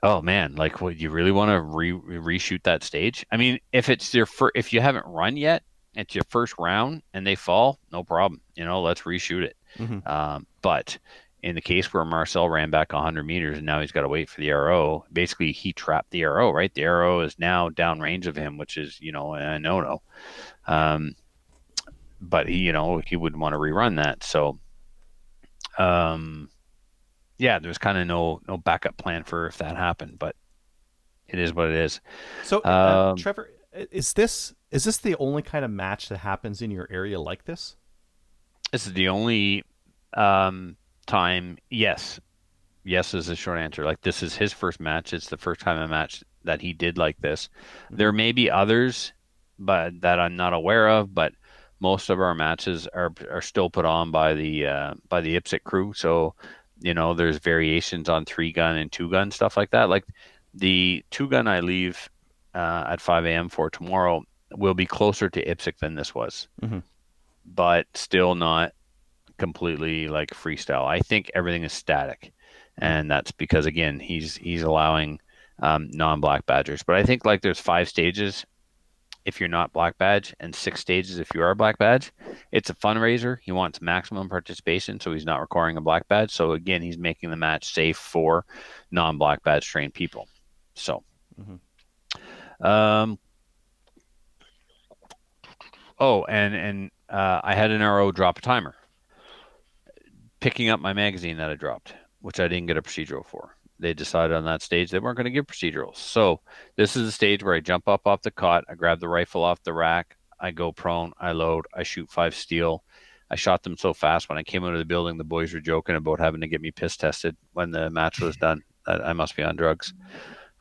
oh man, like, would you really want to reshoot that stage? I mean, if you haven't run yet, it's your first round and they fall, no problem. Let's reshoot it. Mm-hmm. But in the case where Marcel ran back 100 meters and now he's got to wait for the arrow, basically he trapped the arrow, right? The arrow is now downrange of him, which is a no-no. But he wouldn't want to rerun that. So yeah, there's kind of no backup plan for if that happened, but it is what it is. So, Um, Trevor, Is this the only kind of match that happens in your area like this? This is the only um, time. Yes, yes is the short answer. Like this is his first match. It's the first time a match that he did like this. Hmm. There may be others, but that I'm not aware of. But most of our matches are still put on by the IPSC crew. So there's variations on 3 gun and 2 gun stuff like that. Like the 2 gun I leave at 5 a.m. for tomorrow will be closer to IPSC than this was, Hmm. but still not completely like freestyle. I think everything is static, Hmm. and that's because again he's allowing non-black badgers. But I think like there's 5 stages if you're not black badge and 6 stages if you are black badge. It's a fundraiser. He wants maximum participation, so he's not requiring a black badge. So again, he's making the match safe for non-black badge trained people. So, Hmm. um, oh, and I had an RO drop a timer, picking up my magazine that I dropped, which I didn't get a procedural for. They decided on that stage they weren't going to give procedurals. So this is the stage where I jump up off the cot, I grab the rifle off the rack, I go prone, I load, I shoot 5 steel. I shot them so fast when I came out of the building, the boys were joking about having to get me piss tested when the match was done. That I must be on drugs,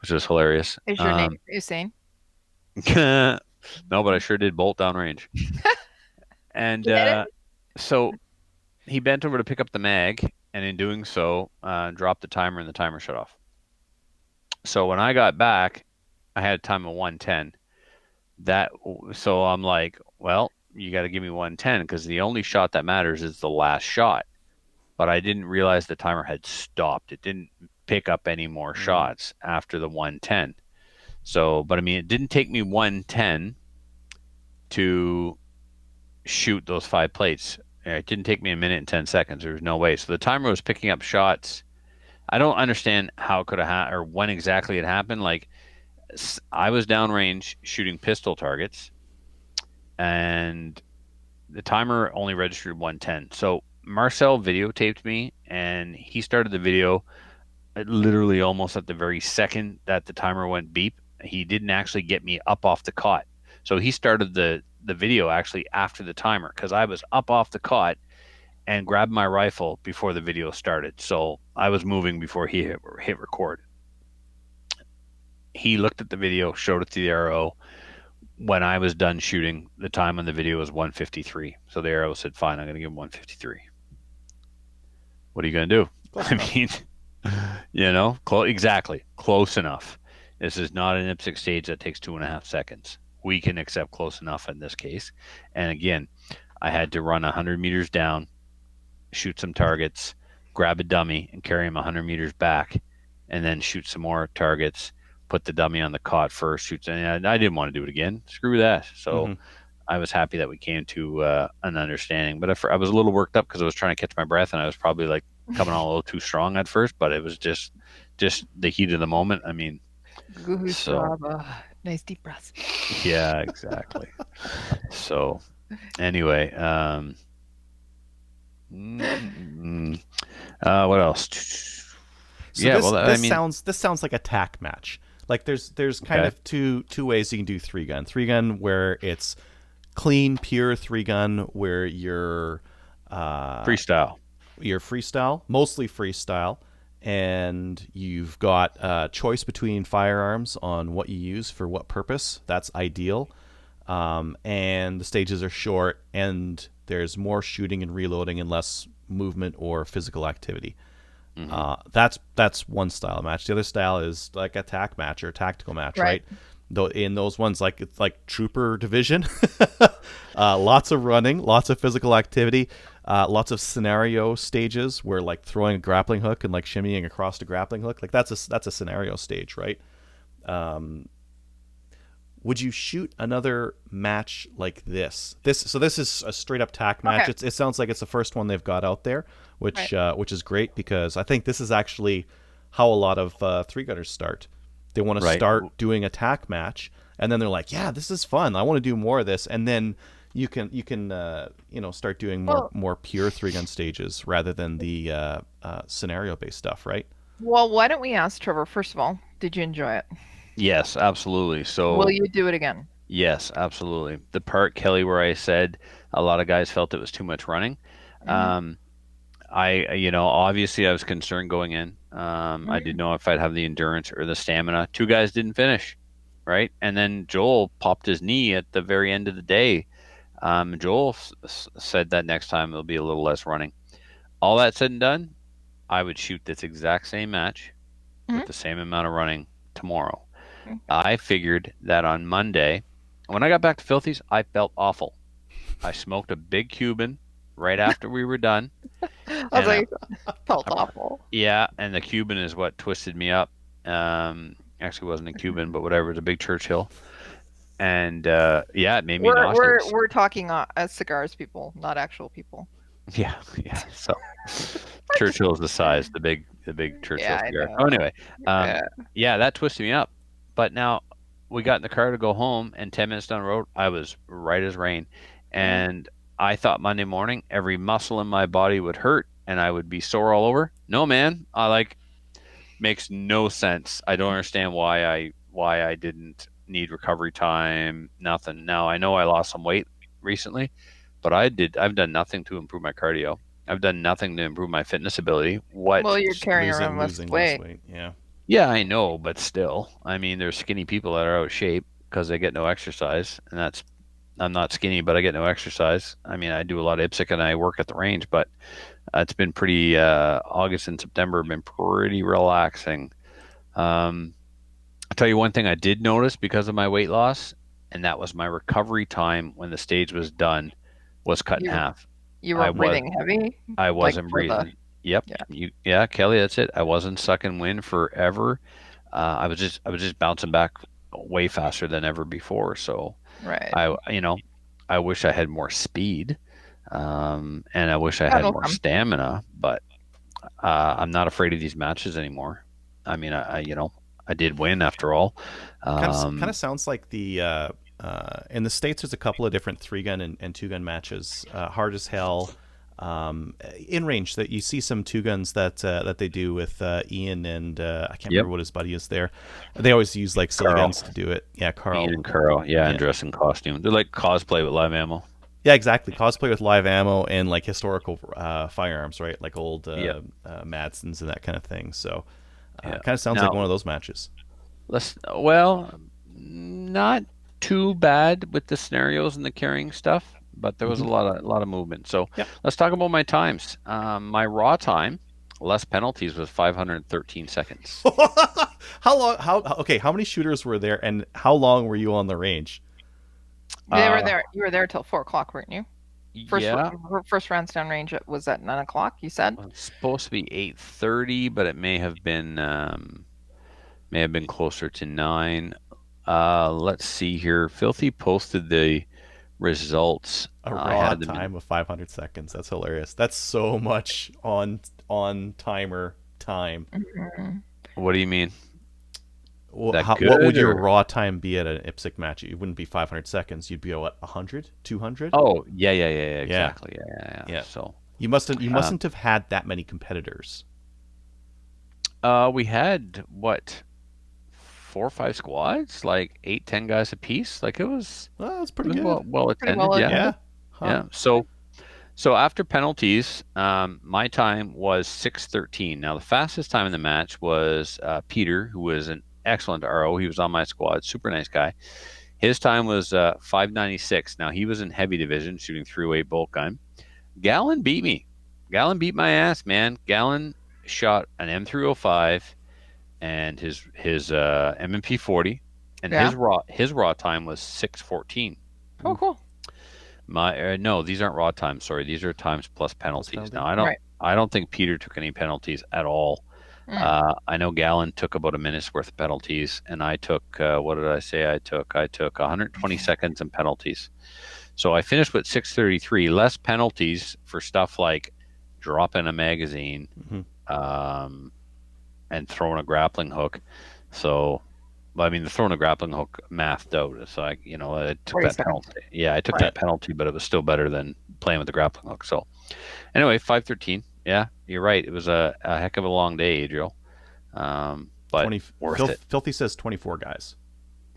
which was hilarious. Is your name Usain? No, but I sure did bolt down range. And Get it? so he bent over to pick up the mag, and in doing so, dropped the timer, and the timer shut off. So when I got back, I had a time of 110. That so I'm like, well, you got to give me 110 because the only shot that matters is the last shot. But I didn't realize the timer had stopped. It didn't pick up any more Hmm. shots after the 110. So, but I mean, it didn't take me 110 to shoot those 5 plates. It didn't take me a minute and 10 seconds. There was no way. So the timer was picking up shots. I don't understand how it could have or when exactly it happened. Like I was downrange shooting pistol targets, and the timer only registered 110. So Marcel videotaped me, and he started the video literally almost at the very second that the timer went beep. He didn't actually get me up off the cot. So he started the video actually after the timer because I was up off the cot and grabbed my rifle before the video started. So I was moving before he hit record. He looked at the video, showed it to the RO. When I was done shooting, the time on the video was 153. So the RO said, "Fine, I'm going to give him 153." What are you going to do? Close I enough. mean, exactly, close enough. This is not an IPSC stage that takes 2.5 seconds. We can accept close enough in this case. And again, I had to run 100 meters down, shoot some targets, grab a dummy, and carry him 100 meters back, and then shoot some more targets. Put the dummy on the cot first. Shoot, and I didn't want to do it again. Screw that. So Hmm. I was happy that we came to an understanding. But I was a little worked up because I was trying to catch my breath, and I was probably like coming on a little too strong at first. But it was just the heat of the moment. I mean, so Gustav. Nice deep breaths. yeah, exactly. So anyway, mm, what else? So Yeah, this well, I this mean, sounds this sounds like a tack match. Like there's kind okay, of two ways you can do 3 gun. 3 gun where it's clean, pure 3 gun, where uh, freestyle. you're freestyle, mostly freestyle, and you've got a choice between firearms on what you use for what purpose. That's ideal. And the stages are short, and there's more shooting and reloading and less movement or physical activity. Hmm. That's one style of match. The other style is like a tack match or a tactical match, Right. right? Though in those ones, like it's like trooper division, lots of running, lots of physical activity, lots of scenario stages where like throwing a grappling hook and like shimmying across the grappling hook, like that's a scenario stage, right? Um, would you shoot another match like this? This is a straight up tack match. Okay. It sounds like it's the first one they've got out there, Right. which is great because I think this is actually how a lot of 3 gunners start. They want to Right. start doing a tack match, and then they're like, "Yeah, this is fun. I want to do more of this." And then you can start doing Well, more pure 3 gun stages rather than the scenario based stuff, right? well, why don't we ask Trevor, first of all, did you enjoy it? Yes, absolutely. Will So you do it again? Yes, absolutely. The part, Kelly, where I said a lot of guys felt it was too much running. Hmm. Um, obviously I was concerned going in. I didn't Hmm. know if I'd have the endurance or the stamina. Two guys didn't finish, right? And then Joel popped his knee at the very end of the day. Joel said that next time it'll be a little less running. All that said and done, I would shoot this exact same match with the same amount of running tomorrow. Hmm. I figured that on Monday, when I got back to Filthies, I felt awful. I smoked a big Cuban right after we were done, I was and like, felt I awful. yeah, and the Cuban is what twisted me up. Actually, it wasn't a Cuban, but whatever. It was a big Churchill, and yeah, it made me nauseous. We're talking as cigars people, not actual people. Yeah, yeah. So Churchill is the size, the big Churchill Yeah, I cigar. So know. anyway, um, Yeah. yeah, that twisted me up. But now we got in the car to go home, and 10 minutes down the road, I was right as rain, Yeah. and I thought Monday morning every muscle in my body would hurt and I would be sore all over. No, man, I like makes no sense. I don't understand why I didn't need recovery time. Nothing. Now I know I lost some weight recently, but I've done nothing to improve my cardio. I've done nothing to improve my fitness ability. What? Well, you're Just carrying around lose weight. weight. Yeah. Yeah, I know, but still. I mean, there's skinny people that are out of shape because they get no exercise, and that's I'm not skinny, but I get no exercise. I mean, I do a lot of IPSC and I work at the range, but it's been pretty. August and September have been pretty relaxing. Um, I'll tell you one thing I did notice because of my weight loss, and that was my recovery time when the stage was done was cut in You half. you I weren't was breathing heavy, I like wasn't for the breathing. Yep, yeah. yeah, Kelly, that's it. I wasn't sucking wind forever. I was just bouncing back way faster than ever before. So Right. I wish I had more speed, and I wish I had That'll more come. stamina, but I'm not afraid of these matches anymore. I mean, I did win after all. Kind of Um, sounds like the in the states. There's a couple of different 3-gun and 2-gun matches. Hard as hell. In range that you see some 2-guns that they do with Ian and I can't yep, remember what his buddy is there. They always use like silly Carl, guns to do it. Yeah, Ian Carl. and Carl, yeah, and Yeah, dress in costume. They're like cosplay with live ammo. yeah, exactly. Cosplay with live ammo and like historical firearms, right? Like old Yep, Madsons and that kind of thing. So, yeah. kind of sounds like one Now of those matches. not too bad with the scenarios and the carrying stuff, but there was Hmm. a lot of movement. So Yep. let's talk about my times. My raw time, less penalties, was 513 seconds. How long? How okay? How many shooters were there, and how long were you on the range? They were Uh, there. You were there till 4 o'clock, weren't you? First yeah, first rounds down range was at 9 o'clock. You said. well, it's supposed to be 8:30, but it may have been closer to 9. Let's see here. Filthy posted the results. A I raw had them in. time of 500 seconds. That's hilarious. That's so much on timer time. Mhm. What do you mean? That What would good your or? raw time be at an IPSC match? It wouldn't be 500 seconds. You'd be what, 100, 200? Oh, yeah, yeah, yeah, yeah, Yeah, exactly. Yeah, yeah, yeah. yeah. So, You uh, mustn't have had that many competitors. we had what, 4 or 5 squads, like 8, 10 guys apiece. Like Well, that's it pretty was good. well Pretty well attended. Yeah, Yeah. attended. Huh. yeah. So after penalties, my time was 6:13. Now the fastest time in the match was Peter, who was an excellent RO. He was on my squad, super nice guy. His time was 5:96. Now he was in heavy division, shooting 308 bolt gun. Gallon beat me. Gallon beat my ass, man. Gallon shot an M305 and his M&P 40, and Yeah. his raw time was 6:14. Oh, cool. My no, these aren't raw times. Sorry, these are times plus Plus penalties. Now penalty. Right. I don't think Peter took any penalties at all. Mm. I know Gallon took about a minute's worth of penalties, and I took what did I say? I took 120 seconds in penalties. So I finished with 6:33, less penalties for stuff like dropping a magazine, Hmm. um, and throwing a grappling hook. So, I mean, the throwing a grappling hook mathed out. So I took 40 that seconds. penalty. Yeah, I took Right. that penalty, but it was still better than playing with the grappling hook. So, anyway, 513. Yeah, you're right. It was a heck of a long day, Adriel. But 20. worth it. Filthy says 24 guys.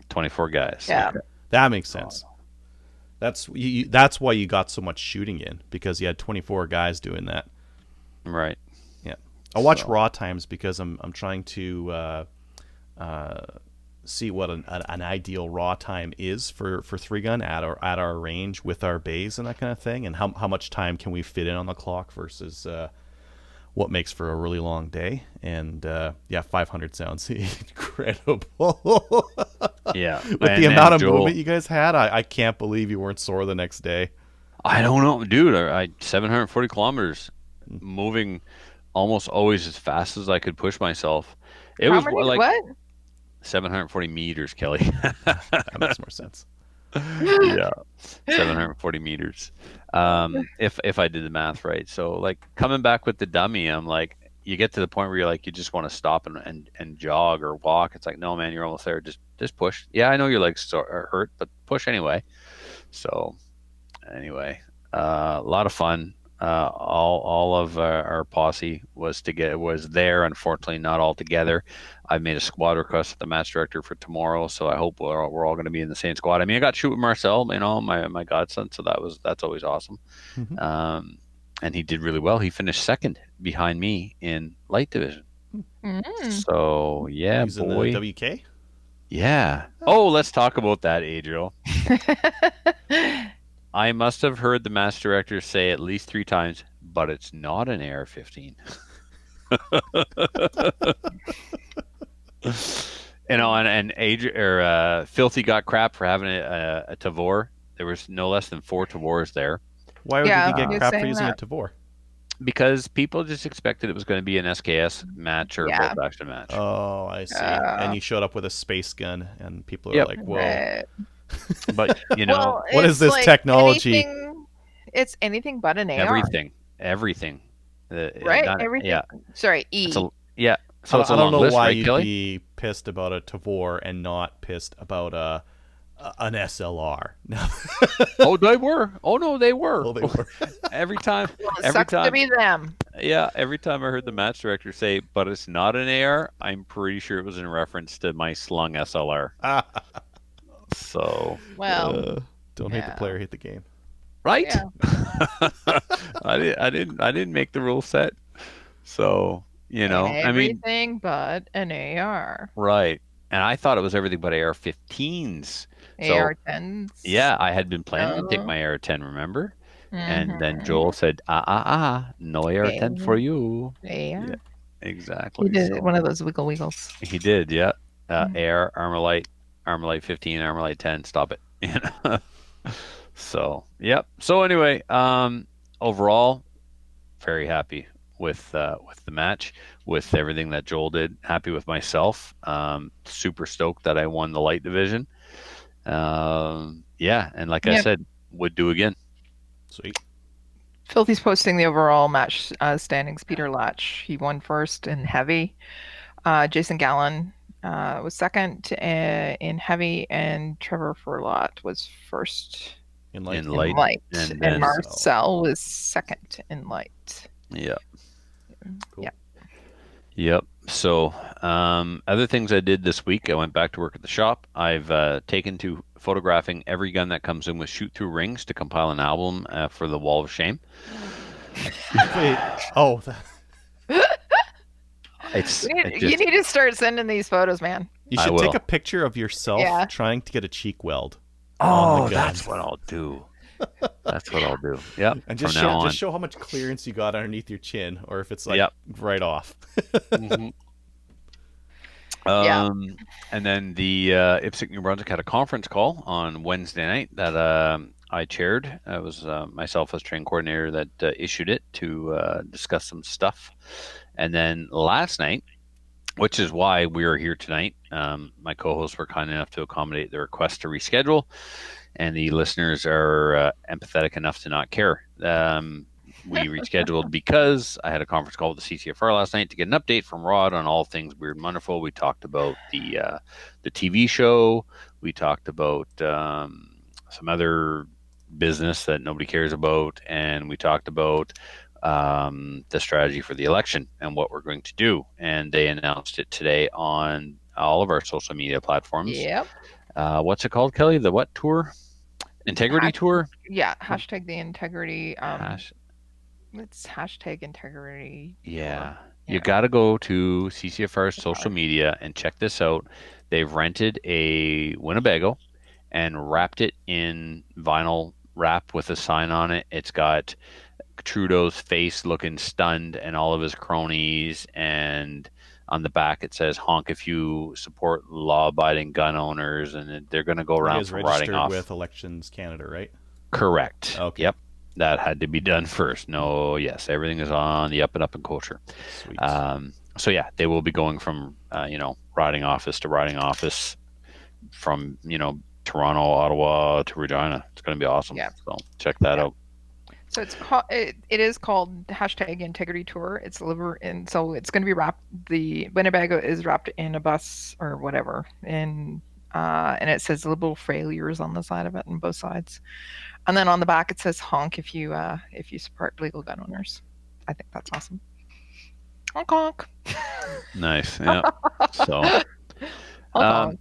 24 guys. Yeah. Okay. That makes sense. That's why you got so much shooting in, because you had 24 guys doing that. Right. Yeah, I watch So- raw times because I'm trying to see what an ideal raw time is for three gun at our range with our bays and that kind of thing, and how much time can we fit in on the clock versus what makes for a really long day. And yeah, 500 sounds incredible. Yeah. With the amount of movement you guys had, I can't believe you weren't sore the next day. I don't know, dude. I 740 kilometers, moving almost always as fast as I could push myself. It How was many? like What? 740 meters, Kelly. That makes more sense. Yeah, 740 meters. If I did the math right. So like coming back with the dummy, I'm like, you get to the point where you're like, you just want to stop and jog or walk. It's like, no, man, you're almost there. Just push. Yeah, I know your legs are hurt, but push anyway. So anyway, a lot of fun. All of our posse was there. Unfortunately, not all together. I've made a squad request with the match director for tomorrow, so I hope we're all going to be in the same squad. I mean, I got to shoot with Marcel, my godson, so that's always awesome. Mhm. And he did really well. He finished second behind me in light division. Mm. So yeah, He's in boy, the WK. yeah. Oh, let's talk about that, Adriel. I must have heard the match director say at least 3 times, but it's not an AR-15. Filthy got crap for having a Tavor. There was no less than 4 Tavors there Why would Yeah, he get he was crap for saying using that. a Tavor? because people just expected it was going to be an SKS match or a Yeah. bolt action match. Oh, I see. And you showed up with a space gun, and people are Yep. like, "Whoa, Right. But you know, Well, what is it's this like technology?" it's anything but an AR, everything. right? Not, Everything. yeah. Sorry, E. It's a, yeah. So it's a I don't long know list, why right, you'd Kelly? be pissed about a Tavor and not pissed about an SLR. No, Oh, they were. Oh no, they were. well, they were. Every time, Well, it every sucks to time, be them. yeah, every time I heard the match director say, "But it's not an AR," I'm pretty sure it was in reference to my slung SLR. So, Well, Don't hate the yeah. player, hate the game. right? Yeah. I didn't make the rule set. So, you know, And I mean, everything but an AR. right. And I thought it was everything but AR-15s. So, AR-10s. yeah, I had been planning to take Oh. my AR-10, remember? And then Mhm. Joel said, no AR-10 for you. Yeah. Yeah, exactly. He did So one of those wiggle wiggles. he did, yeah. Mhm. AR, Armorlight 15, Armorlight 10, stop it. You know? So, yep. So anyway, overall, very happy with the match, with everything that Joel did. Happy with myself. Super stoked that I won the light division. Yeah, and like I Yep. said, would do again. Sweet. Filthy's posting the overall match standings. Peter Latch, he won first in heavy. Jason Gallen was second in heavy, and Trevor Furlot was first In light. In in light, light. and And then Marcel was second in light. yeah. Cool. Yeah. Yep. So, other things I did this week, I went back to work at the shop. I've taken to photographing every gun that comes in with shoot-through rings to compile an album for the Wall of Shame. Wait. Oh, It's You it need, just, you need to start sending these photos, man. you I should take will. a picture of yourself Yeah. trying to get a cheek weld. on oh, the gun. that's what I'll do. That's what I'll do. Yep. And just from now on. just show how much clearance you got underneath your chin, or if it's like Yep. right off. Mhm. Yeah. And then the IPSC New Brunswick had a conference call on Wednesday night that I chaired. It was myself as train coordinator that issued it to discuss some stuff. And then last night, which is why we are here tonight, my co-hosts were kind enough to accommodate the request to reschedule, and the listeners are empathetic enough to not care. We rescheduled because I had a conference call with the CCFR last night to get an update from Rod on all things Weird and Wonderful. We talked about the TV show. We talked about some other business that nobody cares about, and we talked about the strategy for the election and what we're going to do. And they announced it today on all of our social media platforms. Yep. What's it called, Kelly? The what tour? Integrity Hash, tour? yeah, hashtag the integrity. Hash. It's hashtag integrity tour. Yeah. You Yeah. got to go to CCFR's social Sorry. media and check this out. They've rented a Winnebago and wrapped it in vinyl wrap with a sign on it. It's got Trudeau's face looking stunned and all of his cronies. And on the back, it says, honk if you support law abiding gun owners. And they're going to go It around is from riding registered off. with Elections Canada, right? Correct. Okay. Yep. That had to be done first. No, yes, everything is on the up and up in culture. Sweet. So yeah, they will be going from riding office to riding office, from Toronto, Ottawa to Regina. It's going to be awesome. Yeah. So check that Yeah. out. So it's called. It is called hashtag integrity tour. It's and so it's going to be wrapped. The Winnebago is wrapped in a bus or whatever, and it says liberal failures on the side of it on both sides, and then on the back it says honk if you support legal gun owners. I think that's awesome. Honk honk. Nice. Yeah. So, Honk honk.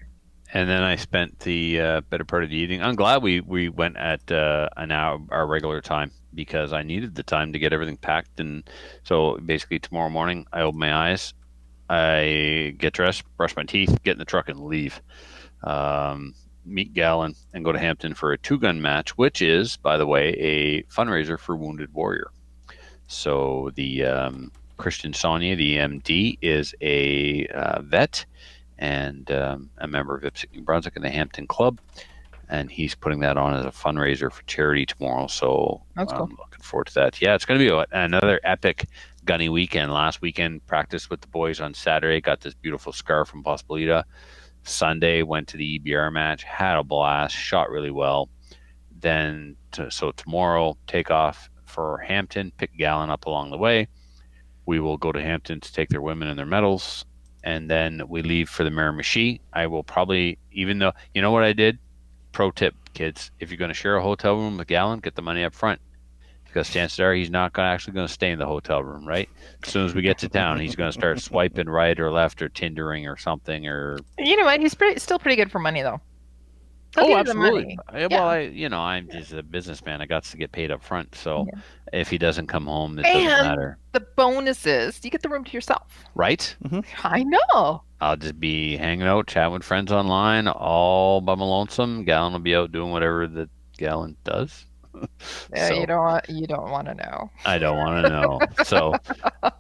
and then I spent the better part of the evening. I'm glad we went at an hour, our regular time, because I needed the time to get everything packed. And so basically tomorrow morning, I open my eyes, I get dressed, brush my teeth, get in the truck, and leave. Meet Gallon and go to Hampton for a 2-gun match, which is, by the way, a fundraiser for Wounded Warrior. So the Christian Sonia, the MD, is a vet and a member of IPSC New Brunswick and the Hampton Club, and he's putting that on as a fundraiser for charity tomorrow. So That's cool. I'm looking forward to that. Yeah, it's going to be another epic gunny weekend. Last weekend, practiced with the boys on Saturday, got this beautiful scar from Pospolita. Sunday, went to the EBR match, had a blast, shot really well. Then, so tomorrow, take off for Hampton, pick Gallon up along the way. We will go to Hampton to take their women and their medals, and then we leave for the Miramichi. I will probably, even though, you know what I did? Pro tip, kids, if you're going to share a hotel room with Gallon, get the money up front, because chances are he's not actually going to stay in the hotel room, right? As soon as we get to town, he's going to start swiping right or left or Tindering or something. Or You know what? He's still pretty good for money though. He'll oh, give you the absolutely. money. Well, I'm just a businessman. I got to get paid up front. So Yeah. if he doesn't come home, it doesn't And matter, the bonus is you get the room to yourself. right? I know. I'll just be hanging out, chatting with friends online, all by my lonesome. Gallon will be out doing whatever that Gallon does. So You don't want to know. I don't want to know. So,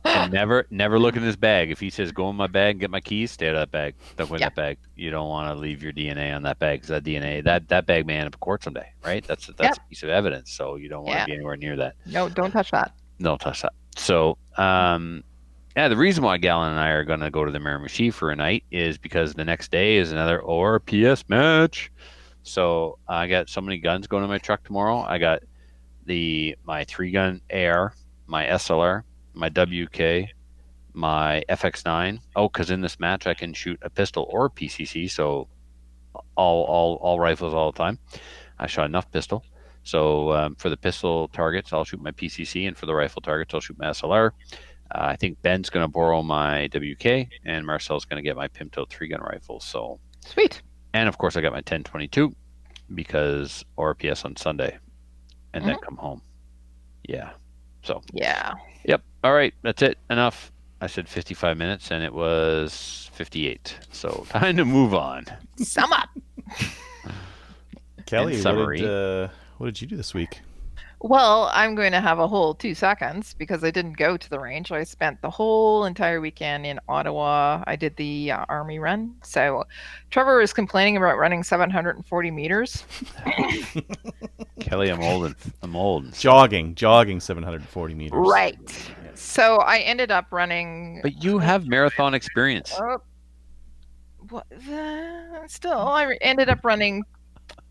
and never look in his bag. If he says go in my bag, get my keys, stay out of that bag. Don't go in Yeah. that bag. You don't want to leave your DNA on that bag, because that DNA, that bag may end up in court someday, right? That's Yep. a piece of evidence. So you don't want Yeah. to be anywhere near that. No, don't touch that. No, touch that. So, yeah, the reason why Gallon and I are going to go to the Miramichi for a night is because the next day is another ORPS match. So I got so many guns going in my truck tomorrow. I got my 3-gun AR, my SLR, my WK, my FX9. Oh, because in this match I can shoot a pistol or PCC, so all rifles all the time. I shot enough pistol. So for the pistol targets, I'll shoot my PCC, and for the rifle targets, I'll shoot my SLR. I think Ben's going to borrow my WK, and Marcel's going to get my Pimto 3-gun rifle. So Sweet. and of course, I got my 1022 because RPS on Sunday, and then come home. Yeah. So Yeah. yep. All right, that's it. Enough. I said 55 minutes, and it was 58. So time to move on. Sum up. Kelly, In summary. what did you do this week? Well, I'm going to have a whole 2 seconds because I didn't go to the range. I spent the whole entire weekend in Ottawa. I did the Army run. So Trevor is complaining about running 740 meters. Kelly, I'm old. Jogging 740 meters. Right. So I ended up running. But you have marathon experience. Still, I ended up running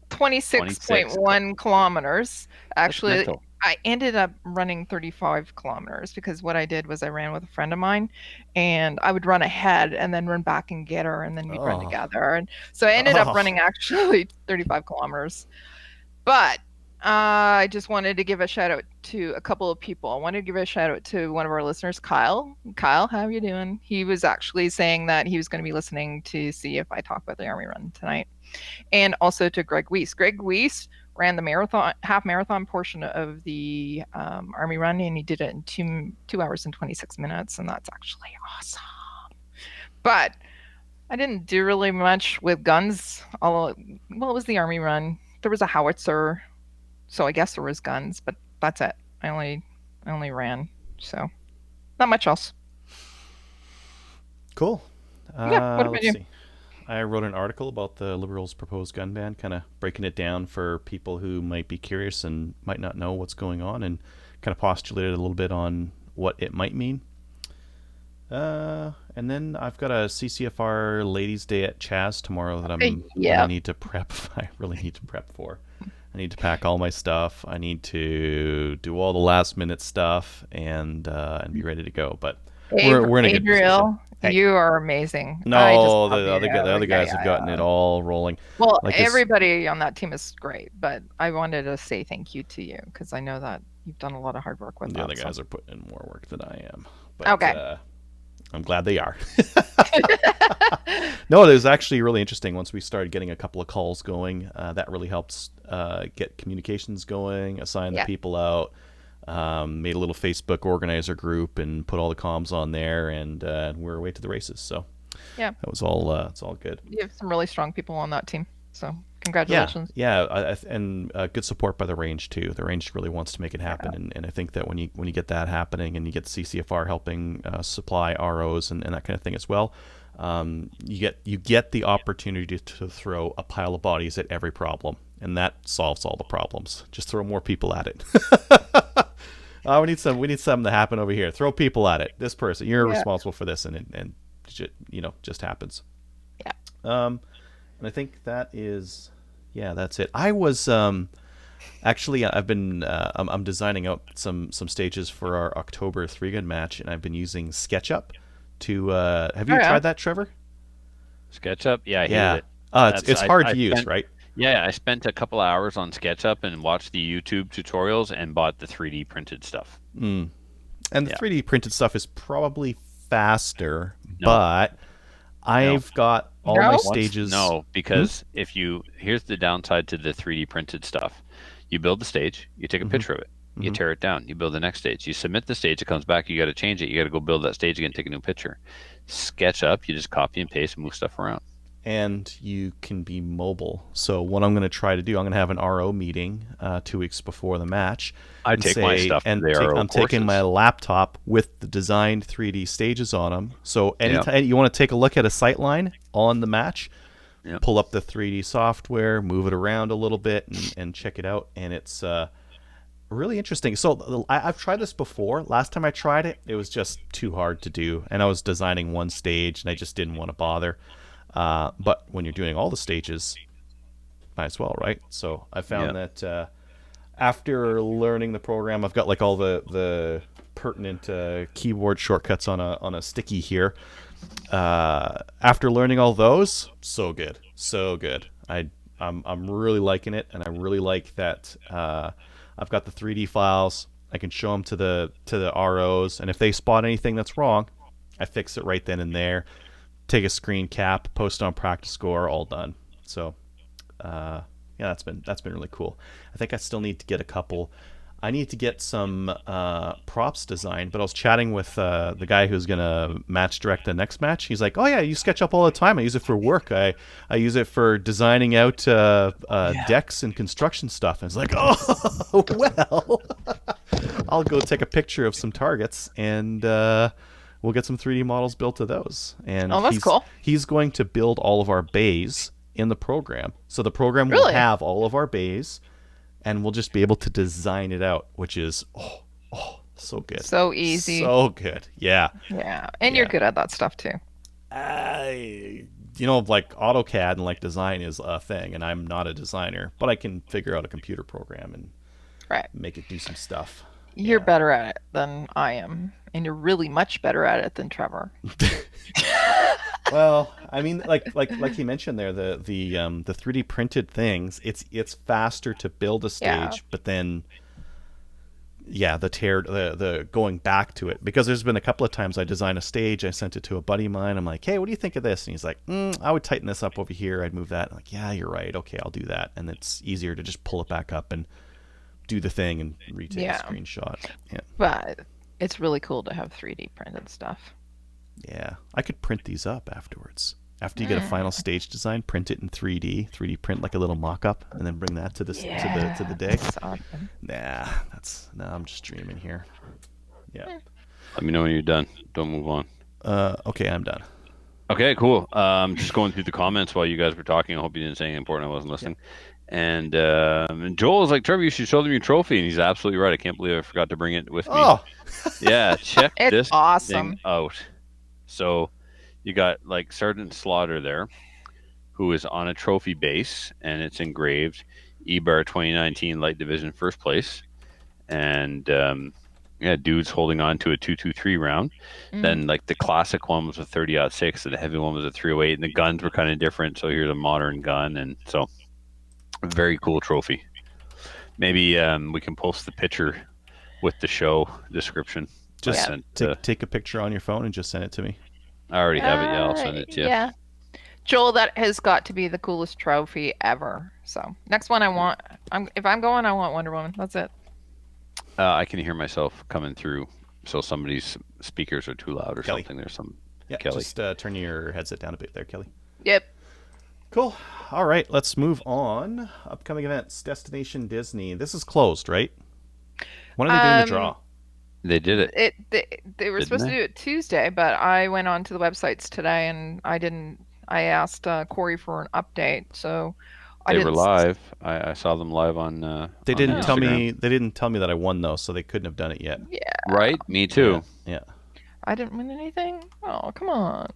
26.1 kilometers. Actually, I ended up running 35 kilometers because what I did was I ran with a friend of mine, and I would run ahead and then run back and get her, and then we'd run together. And so I ended up running actually 35 kilometers. But I just wanted to give a shout out to a couple of people. I wanted to give a shout out to one of our listeners, Kyle. Kyle, how are you doing? He was actually saying that he was going to be listening to see if I talk about the Army Run tonight. And also to Greg Weiss. Greg Weiss ran the half marathon portion of the Army Run, and he did it in 2 hours and 26 minutes, and that's actually awesome. But I didn't do really much with guns. Well, it was the Army Run. There was a howitzer, so I guess there was guns, but that's it. I only ran, so not much else. Cool. Yeah, what about Let's you? see. I wrote an article about the Liberals' proposed gun ban, kind of breaking it down for people who might be curious and might not know what's going on, and kind of postulated a little bit on what it might mean. And then I've got a CCFR Ladies' Day at Chaz tomorrow that Yeah. I need to prep. I really need to prep for. I need to pack all my stuff. I need to do all the last minute stuff and be ready to go. But we're in a good position. Adriel, Hey. you are amazing. No, I just the love other you. the other guys Yeah, have gotten yeah. it all rolling. Well, Like this, everybody on that team is great, but I wanted to say thank you to you because I know that you've done a lot of hard work with the that. other so- guys are putting in more work than I am. But, Okay. I'm glad they are. No, it was actually really interesting once we started getting a couple of calls going. That really helps get communications going, assign the Yeah. people out, made a little Facebook organizer group and put all the comms on there, and we're away to the races. So Yeah. that was all. It's all good. You have some really strong people on that team, so Yeah, congratulations. yeah, and good support by the range too. The range really wants to make it happen, and I think that when you get that happening, and you get CCFR helping supply ROs and that kind of thing as well, you get the opportunity to throw a pile of bodies at every problem, and that solves all the problems. Just throw more people at it. We need something to happen over here. Throw people at it. This person, you're Yeah. responsible for this, and just happens. Yeah. And I think that is, yeah, that's it. I was actually I've been I'm designing out some stages for our October 3-gun match, and I've been using SketchUp to. Have you Oh, yeah. tried that, Trevor? SketchUp, yeah, I hated Yeah. it. It's That's- hard I to use, spent- right? Yeah, I spent a couple hours on SketchUp and watched the YouTube tutorials and bought the 3D printed stuff. And the Yeah. 3D printed stuff is probably faster, No. but I've got all my No? stages. No, because here's the downside to the 3D printed stuff. You build the stage, you take a picture of it, you tear it down, you build the next stage, you submit the stage, it comes back, you got to change it, you got to go build that stage again, take a new picture. SketchUp, you just copy and paste and move stuff around. And you can be mobile. So what I'm going to try to do, I'm going to have an RO meeting 2 weeks before the match. I and take my stuff to the RO I'm taking courses. my laptop with the designed 3D stages on them. So anytime you want to take a look at a sight line on the match, Yep. pull up the 3D software, move it around a little bit, and check it out. And it's really interesting. So I've tried this before. Last time I tried it, it was just too hard to do. And I was designing one stage, and I just didn't want to bother. But when you're doing all the stages, might as well, right? So I found that after learning the program, I've got like all the pertinent keyboard shortcuts on a sticky here. After learning all those, so good, so good. I'm really liking it, and I really like that I've got the 3D files. I can show them to the ROs, and if they spot anything that's wrong, I fix it right then and there. Take a screen cap, post on Practice Score, all done. So, yeah, that's been really cool. I think I still need to get a couple. I need to get some props designed, but I was chatting with the guy who's gonna match direct the next match. He's like, "Oh yeah, you SketchUp all the time. I use it for work. I use it for designing out decks and construction stuff." And it's like, "Oh well, I'll go take a picture of some targets and." We'll get some 3D models built of those. And Oh, that's cool. He's going to build all of our bays in the program. So the program will Really? have all of our bays, and we'll just be able to design it out, which is, so good. So easy. So good. Yeah. Yeah, and you're Yeah. good at that stuff too. Like AutoCAD and like design is a thing, and I'm not a designer, but I can figure out a computer program and Right. make it do some stuff. You're better at it than I am, and you're really much better at it than Trevor. Well, I mean, like you mentioned there, the 3D printed things, it's faster to build a Yeah. stage, but then yeah, the going back to it, because there's been a couple of times I designed a stage, I sent it to a buddy of mine. I'm like, hey, what do you think of this? And he's like, I would tighten this up over here. I'd move that. I'm like, yeah, you're right. Okay, I'll do that. And it's easier to just pull it back up and do the thing and retake Yeah. a screenshot. Yeah, But it's really cool to have 3D printed stuff. yeah. I could print these up afterwards. After you get a final stage design, print it in 3D print like a little mock-up, and then bring that to the to the day. That's awesome. Nah, I'm just dreaming here. Yeah. Let me know when you're done. Don't move on. Okay, I'm done. Okay, cool. Just going through the comments while you guys were talking. I hope you didn't say anything important. I wasn't listening. And Joel is like, Trevor, you should show them your trophy. And he's absolutely right. I can't believe I forgot to bring it with me. Oh, Yeah, check It's this awesome. thing out. So you got like Sergeant Slaughter there, who is on a trophy base, and it's engraved EBAR 2019 Light Division first place. And yeah, dude's holding on to a 223 round. Then like the classic one was a 30-06, and the heavy one was a 308, and the guns were kind of different. So here's a modern gun, and so very cool trophy. Maybe we can post the picture with the show description. just sent, take a picture on your phone and just send it to me. I already have it. Yeah, I'll send it to you. Yeah. Joel, that has got to be the coolest trophy ever. So next one I want, if I'm going, I want Wonder Woman. That's it. I can hear myself coming through, so somebody's speakers are too loud or Kelly. something. There's some Yeah, Kelly. just turn your headset down a bit there, Kelly. Yep. Cool. All right, let's move on. Upcoming events: Destination Disney. This is closed, right? When are they doing the draw? They did it. They were Didn't supposed they? to do it Tuesday, but I went on to the websites today and I asked Corey for an update, so I They didn't. were live. I saw them live on. They on didn't tell Instagram. me. They didn't tell me that I won though, so they couldn't have done it yet. Yeah, Right? Me too. Yeah. I didn't win anything. Oh, come on.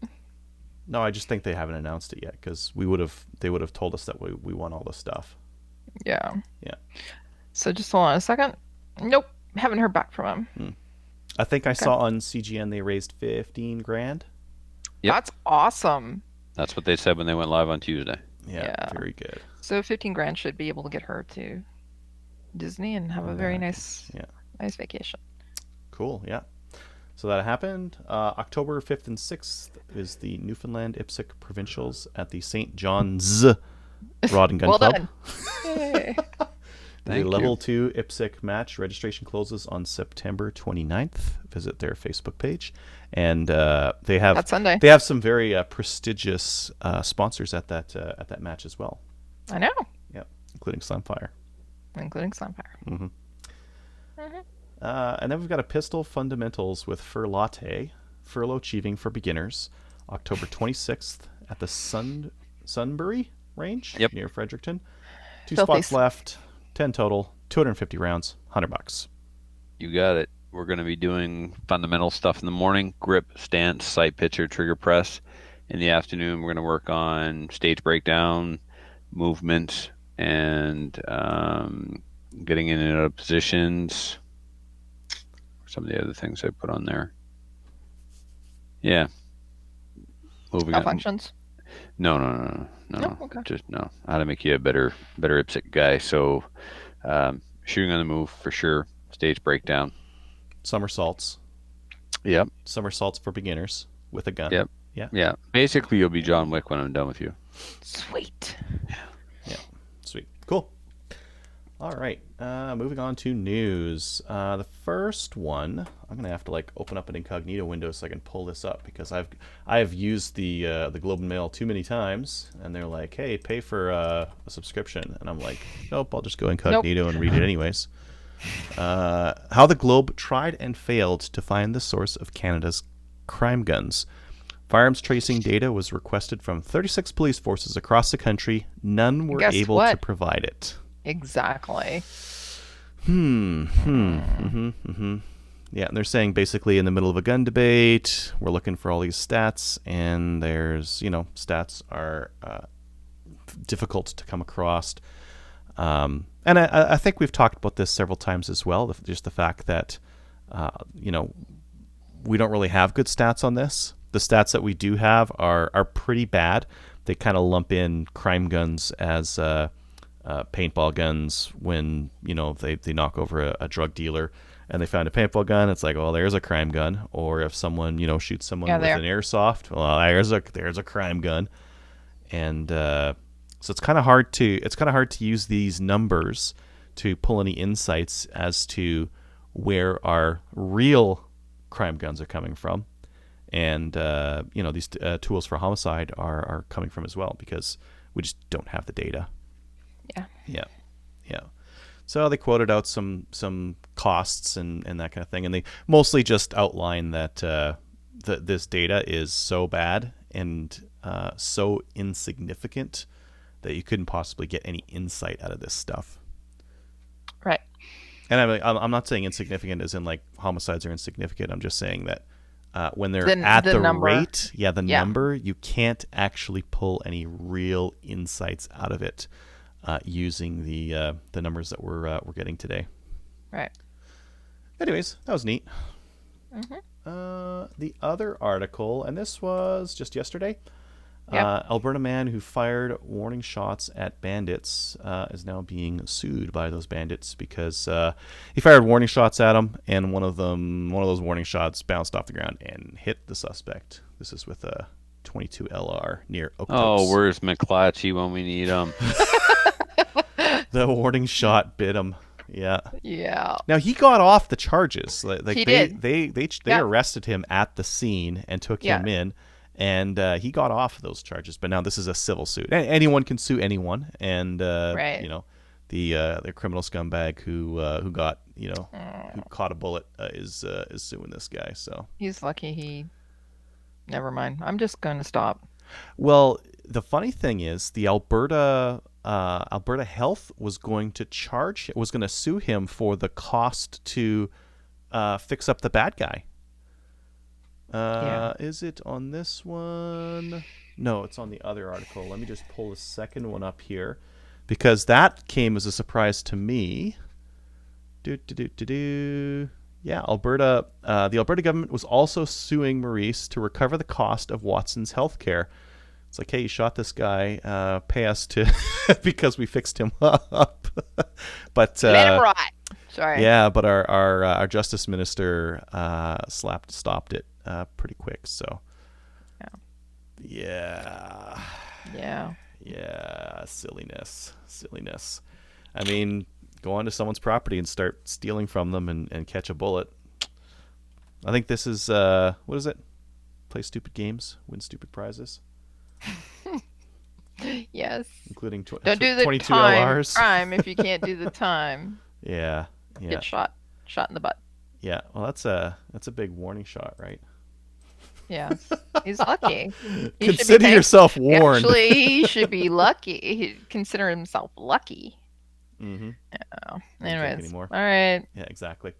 No, I just think they haven't announced it yet because they would have told us that we won all the stuff. Yeah. Yeah. So just hold on a second. Nope, haven't heard back from him. I think I saw on CGN they raised 15 grand. Yep. That's awesome. That's what they said when they went live on Tuesday. Yeah, Yeah. very good. So 15 grand should be able to get her to Disney and have a very nice vacation. Cool. Yeah. So that happened. October 5th and 6th is the Newfoundland IPSC Provincials at the St. John's Rod and Gun Well Club. done. Yay. Thank The you. Level 2 IPSC match registration closes on September 29th. Visit their Facebook page. And they have That's Sunday. They have some very prestigious sponsors at that match as well. I know, Yeah, including Sunfire. including Sunfire. And then we've got a pistol fundamentals with Fur Latte, Furlough Achieving for Beginners, October 26th at the Sunbury range near Fredericton. 2 Filthy. spots left, 10 total, 250 rounds, $100. You got it. We're going to be doing fundamental stuff in the morning: grip, stance, sight picture, trigger press. In the afternoon, we're going to work on stage breakdown, movement, and getting in and out of positions. Some of the other things I put on there. Yeah. Moving on. Malfunctions. No. No? Okay. Just no. How to make you a better IPSC guy. So, shooting on the move for sure. Stage breakdown. Somersaults. Yep. Somersaults for beginners with a gun. Yep. Yeah. Yeah. Basically, you'll be John Wick when I'm done with you. Sweet. Sweet. Cool. All right. Moving on to news. The first one, I'm gonna have to open up an incognito window so I can pull this up because I've used the Globe and Mail too many times, and they're like, "Hey, pay for a subscription," and I'm like, "Nope, I'll just go incognito and read it anyways." How the Globe tried and failed to find the source of Canada's crime guns. Firearms tracing data was requested from 36 police forces across the country. None were Guess able what? to provide it. Exactly. Yeah, and they're saying basically in the middle of a gun debate, we're looking for all these stats, and there's, stats are difficult to come across. And I think we've talked about this several times as well, just the fact that, we don't really have good stats on this. the stats that we do have are pretty bad. They kind of lump in crime guns as paintball guns when they knock over a drug dealer and they find a paintball gun. It's like, oh, there's a crime gun. Or if someone shoots someone with an airsoft, well, there's a crime gun. And so it's kind of hard to use these numbers to pull any insights as to where our real crime guns are coming from. And these tools for homicide are coming from as well, because we just don't have the data. Yeah. So they quoted out some costs and that kind of thing, and they mostly just outline that this data is so bad and so insignificant that you couldn't possibly get any insight out of this stuff. Right. And I'm not saying insignificant as in like homicides are insignificant. I'm just saying that when they're at the number, rate, number, you can't actually pull any real insights out of it using the numbers that we're getting today. Right. Anyways, that was neat. Mm-hmm. The other article, and this was just yesterday. Yep. Alberta man who fired warning shots at bandits is now being sued by those bandits because he fired warning shots at them, and one of those warning shots bounced off the ground and hit the suspect. This is with a .22 LR near Okotoks. Oh, where's McClatchy when we need him? The warning shot bit him. Yeah. Yeah. Now he got off the charges. Like he they did. They arrested him at the scene and took him in. And he got off those charges, but now this is a civil suit. Anyone can sue anyone, and right. The criminal scumbag who got who caught a bullet is suing this guy. So he's lucky he. Never mind. I'm just going to stop. Well, the funny thing is, the Alberta Health was going to sue him for the cost to fix up the bad guy. Is it on this one? No, it's on the other article. Let me just pull the second one up here, because that came as a surprise to me. Yeah, Alberta. The Alberta government was also suing Maurice to recover the cost of Watson's health care. It's like, hey, you shot this guy. Pay us to because we fixed him up. But let him rot. Sorry. Yeah, but our justice minister stopped it pretty quick. So yeah, silliness. I mean, go onto someone's property and start stealing from them and catch a bullet. I think this is what is it? Play stupid games, win stupid prizes. Yes. Including don't do the 22 LRs. crime if you can't do the time. Yeah. Get shot in the butt. Yeah. Well, that's a big warning shot, right? Yeah. He's lucky. Consider yourself warned. Actually, he should be lucky. Consider himself lucky. Mm-hmm. Anyways. Anymore. All right. Yeah, exactly.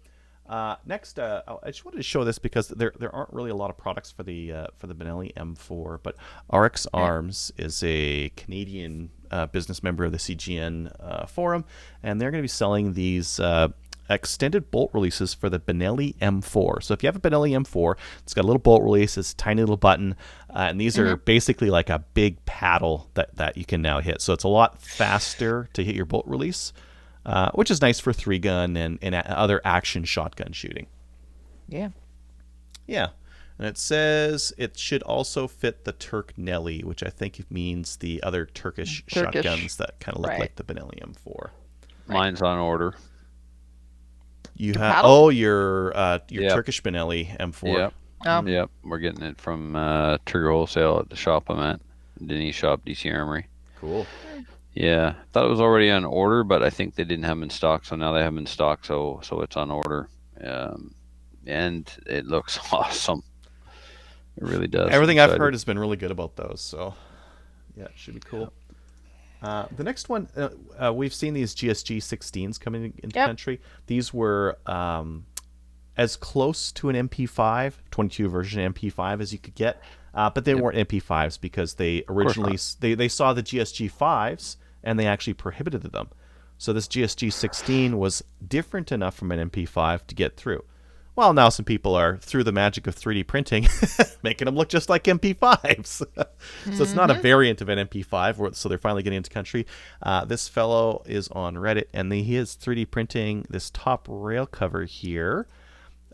Next, I just wanted to show this because there aren't really a lot of products for the Benelli M4, but RX Arms is a Canadian business member of the CGN forum, and they're going to be selling these extended bolt releases for the Benelli M4. So if you have a Benelli M4, it's got a little bolt release, it's a tiny little button, and these are basically like a big paddle that you can now hit. So it's a lot faster to hit your bolt release. Which is nice for 3-gun and other action shotgun shooting. Yeah. Yeah. And it says it should also fit the Turk Nelly, which I think means the other Turkish shotguns that kind of look like the Benelli M4. Mine's on order. You have your Turkish Benelli M4. Yep. Oh. Yep. We're getting it from Trigger Wholesale at the shop I'm at, Denise Shop, DC Armory. Cool. Yeah, thought it was already on order, but I think they didn't have them in stock, so now they have them in stock, so it's on order. And it looks awesome. It really does. Everything I've heard has been really good about those, so yeah, it should be cool. The next one, we've seen these GSG 16s coming into the country. These were as close to an MP5, 22 version MP5 as you could get, but they weren't MP5s because they originally they saw the GSG 5s and they actually prohibited them. So this GSG 16 was different enough from an MP5 to get through. Well, now some people are, through the magic of 3D printing, making them look just like MP5s. So it's not a variant of an MP5, so they're finally getting into country. This fellow is on Reddit, and he is 3D printing this top rail cover here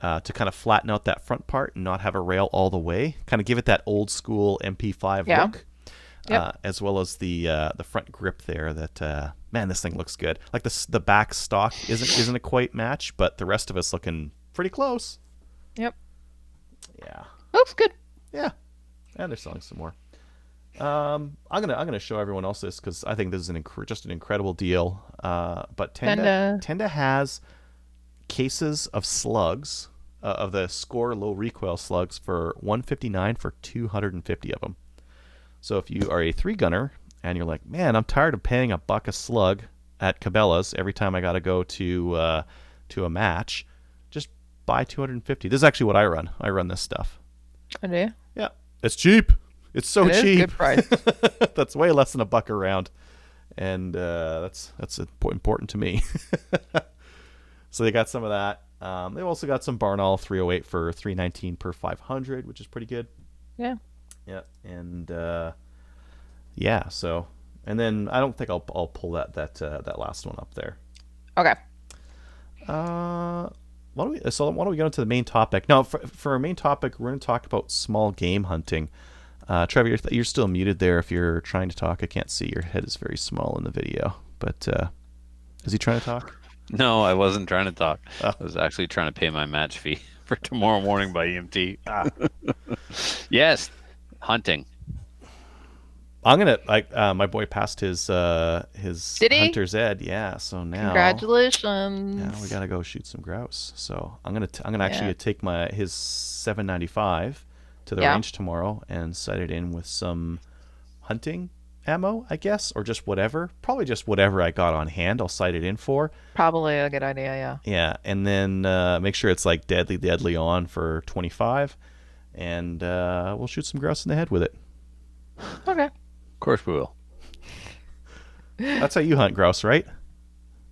to kind of flatten out that front part and not have a rail all the way. Kind of give it that old school MP5 look. As well as the front grip there. That man, this thing looks good. Like the back stock isn't a quite match, but the rest of it's looking pretty close. Yep. Yeah. Looks good. Yeah. And they're selling some more. I'm gonna show everyone else this because I think this is just an incredible deal. But Tenda has cases of slugs of the Score low recoil slugs for $159 for 250 of them. So if you are a 3-gunner and you're like, man, I'm tired of paying $1 a slug at Cabela's every time I got to go to a match, just buy 250. This is actually what I run. I run this stuff. I do. Yeah, it's cheap. It's so It is cheap. good price. That's way less than $1 a round, and that's important to me. So they got some of that. They've also got some Barnaul 308 for $319 per 500, which is pretty good. Yeah. Yeah, and so, and then I don't think I'll pull that last one up there. Okay. Why don't we go into the main topic? Now, for our main topic, we're going to talk about small game hunting. Trevor, you're still muted there. If you're trying to talk, I can't see. Your head is very small in the video. But is he trying to talk? No, I wasn't trying to talk. Oh. I was actually trying to pay my match fee for tomorrow morning by EMT. Yes, hunting. I'm gonna my boy passed his Did he? hunter's ed. Yeah, so now Congratulations. now we gotta go shoot some grouse. So I'm gonna actually take his 795 to the range tomorrow and set it in with some hunting ammo, I guess, or just whatever. Probably just whatever I got on hand. I'll sight it in for. Probably a good idea. Yeah. Yeah, and then make sure it's like deadly on for 25, and we'll shoot some grouse in the head with it. Okay. Of course we will. That's how you hunt grouse, right?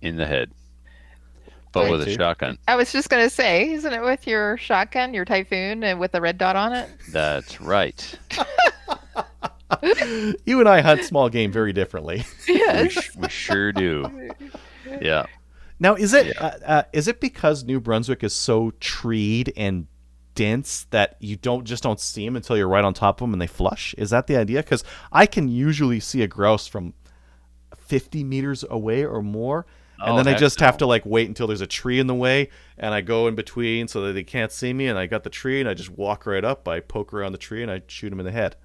In the head. But with a shotgun. I was just gonna say, isn't it with your shotgun, your Typhoon, and with the red dot on it? That's right. You and I hunt small game very differently. Yes. We sure do. Yeah. Now, is it because New Brunswick is so treed and dense that you don't see them until you're right on top of them and they flush? Is that the idea? Because I can usually see a grouse from 50 meters away or more, and then I just have to like wait until there's a tree in the way, and I go in between so that they can't see me, and I got the tree, and I just walk right up, I poke around the tree, and I shoot them in the head.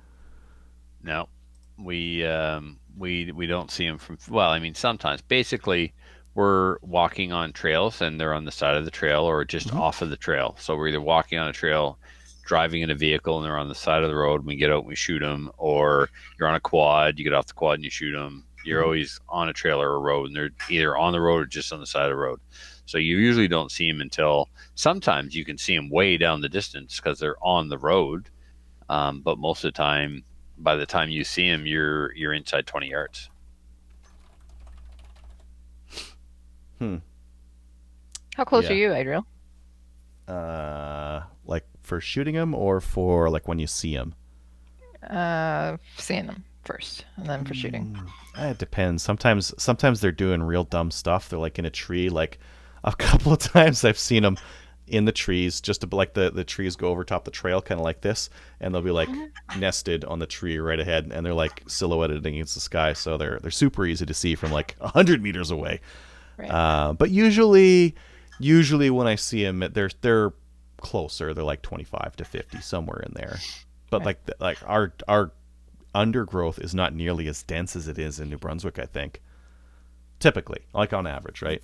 No, we don't see them from. Well, I mean, sometimes. Basically, we're walking on trails, and they're on the side of the trail or just off of the trail. So we're either walking on a trail, driving in a vehicle, and they're on the side of the road. And we get out and we shoot them, or you're on a quad, you get off the quad and you shoot them. You're always on a trail or a road, and they're either on the road or just on the side of the road. So you usually don't see them until sometimes you can see them way down the distance because they're on the road. But most of the time, by the time you see them, you're inside 20 yards. How close are you, Adriel? Like for shooting them or for like when you see them? Seeing them first, and then for shooting. It depends. Sometimes they're doing real dumb stuff. They're like in a tree. Like a couple of times I've seen them in the trees, just to like the trees go over top the trail, kind of like this, and they'll be like nested on the tree right ahead, and they're like silhouetted against the sky, so they're super easy to see from like 100 meters away. Right. But usually when I see them, they're closer. They're like 25 to 50, somewhere in there. But right. like our undergrowth is not nearly as dense as it is in New Brunswick, I think. Typically, like on average, right?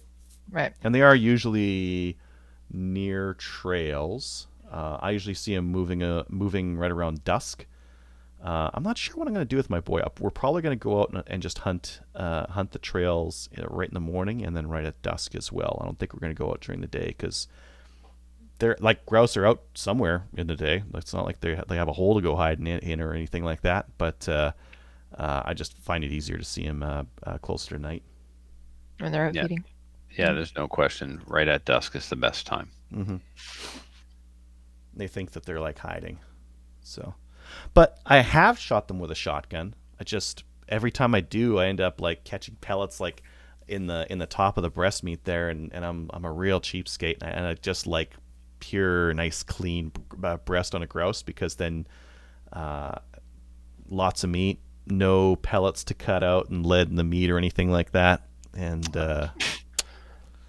Right. And they are usually near trails. I usually see them moving right around dusk. I'm not sure what I'm going to do with my boy up. We're probably going to go out and just hunt the trails right in the morning and then right at dusk as well. I don't think we're going to go out during the day because they're like grouse are out somewhere in the day. It's not like they have a hole to go hide in or anything like that. But I just find it easier to see them closer to night. When they're out eating. Yeah, there's no question. Right at dusk is the best time. Mm-hmm. They think that they're like hiding. So, but I have shot them with a shotgun. I just every time I do, I end up like catching pellets like in the top of the breast meat there, and I'm a real cheapskate, and I just like pure nice clean breast on a grouse because then uh, lots of meat, no pellets to cut out and lead in the meat or anything like that, and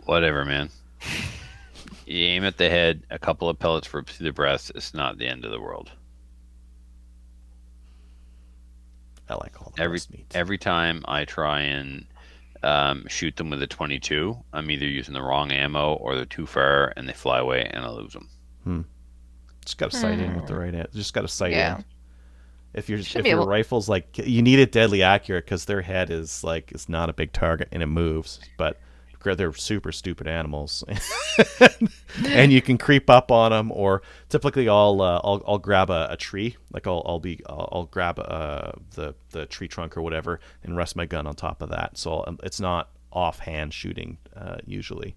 Whatever, man. You aim at the head, a couple of pellets rip through the breast. It's not the end of the world. I like all the Every breast meat. every time I try and shoot them with a 22, I'm either using the wrong ammo or they're too far and they fly away and I lose them. Just got to sight in with the right. Just got to sight Yeah. in. If Should if be your able. rifle's like you need it deadly accurate because their head is like it's not a big target and it moves, but they're super stupid animals, and you can creep up on them. Or typically, I'll grab a tree, like I'll grab the tree trunk or whatever, and rest my gun on top of that. So it's not offhand shooting usually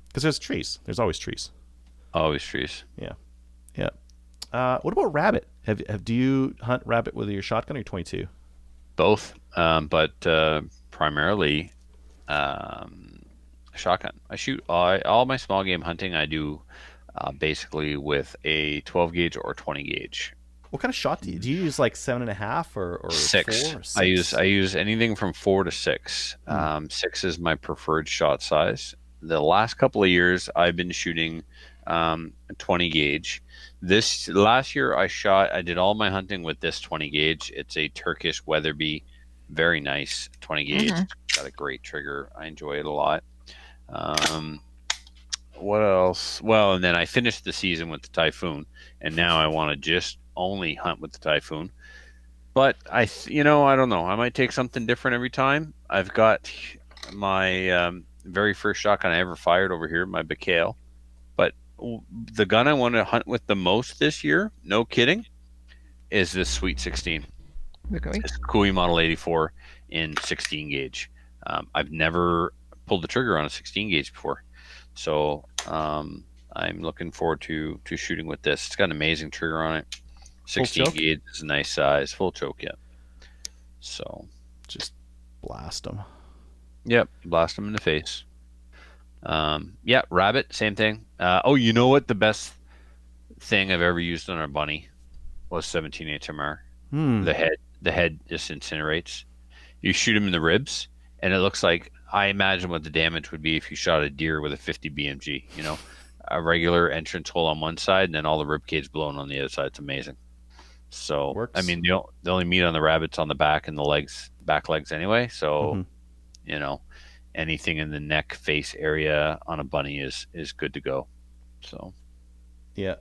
because there's trees. There's always trees. Always trees. Yeah, yeah. What about rabbit? Do you hunt rabbit with your shotgun or your 22? Both, but primarily um, shotgun. I shoot all my small game hunting. I do basically with a 12 gauge or 20 gauge. What kind of shot do you use? Like 7.5 or Six. four or I six? use anything from 4 to 6. Hmm. 6 is my preferred shot size. The last couple of years, I've been shooting 20 gauge. This last year, I did all my hunting with this 20 gauge. It's a Turkish Weatherby, very nice 20 gauge. Mhm. Got a great trigger. I enjoy it a lot. Um, what else? Well, and then I finished the season with the Typhoon, and now I want to just only hunt with the Typhoon. But I don't know. I might take something different every time. I've got my very first shotgun I ever fired over here, my Bacale. But the gun I want to hunt with the most this year, no kidding, is this Sweet 16. Bookery. This Kui Model 84 in 16 gauge. I've never pulled the trigger on a 16 gauge before, so I'm looking forward to shooting with this. It's got an amazing trigger on it. Full 16 choke? gauge is a nice size, full choke, yeah. So, Just blast them. yep, blast them in the face. Yeah, rabbit, same thing. Oh, you know what? The best thing I've ever used on our bunny was 17 HMR. Hmm. The head just incinerates. You shoot him in the ribs, and it looks like I imagine what the damage would be if you shot a deer with a 50 BMG. A regular entrance hole on one side, and then all the rib cage blown on the other side. It's amazing. So, I Works. mean, the only meat on the rabbit's on the back and the legs, back legs anyway. So, Hmm. you know, anything in the neck, face area on a bunny is good to go. So, Yeah.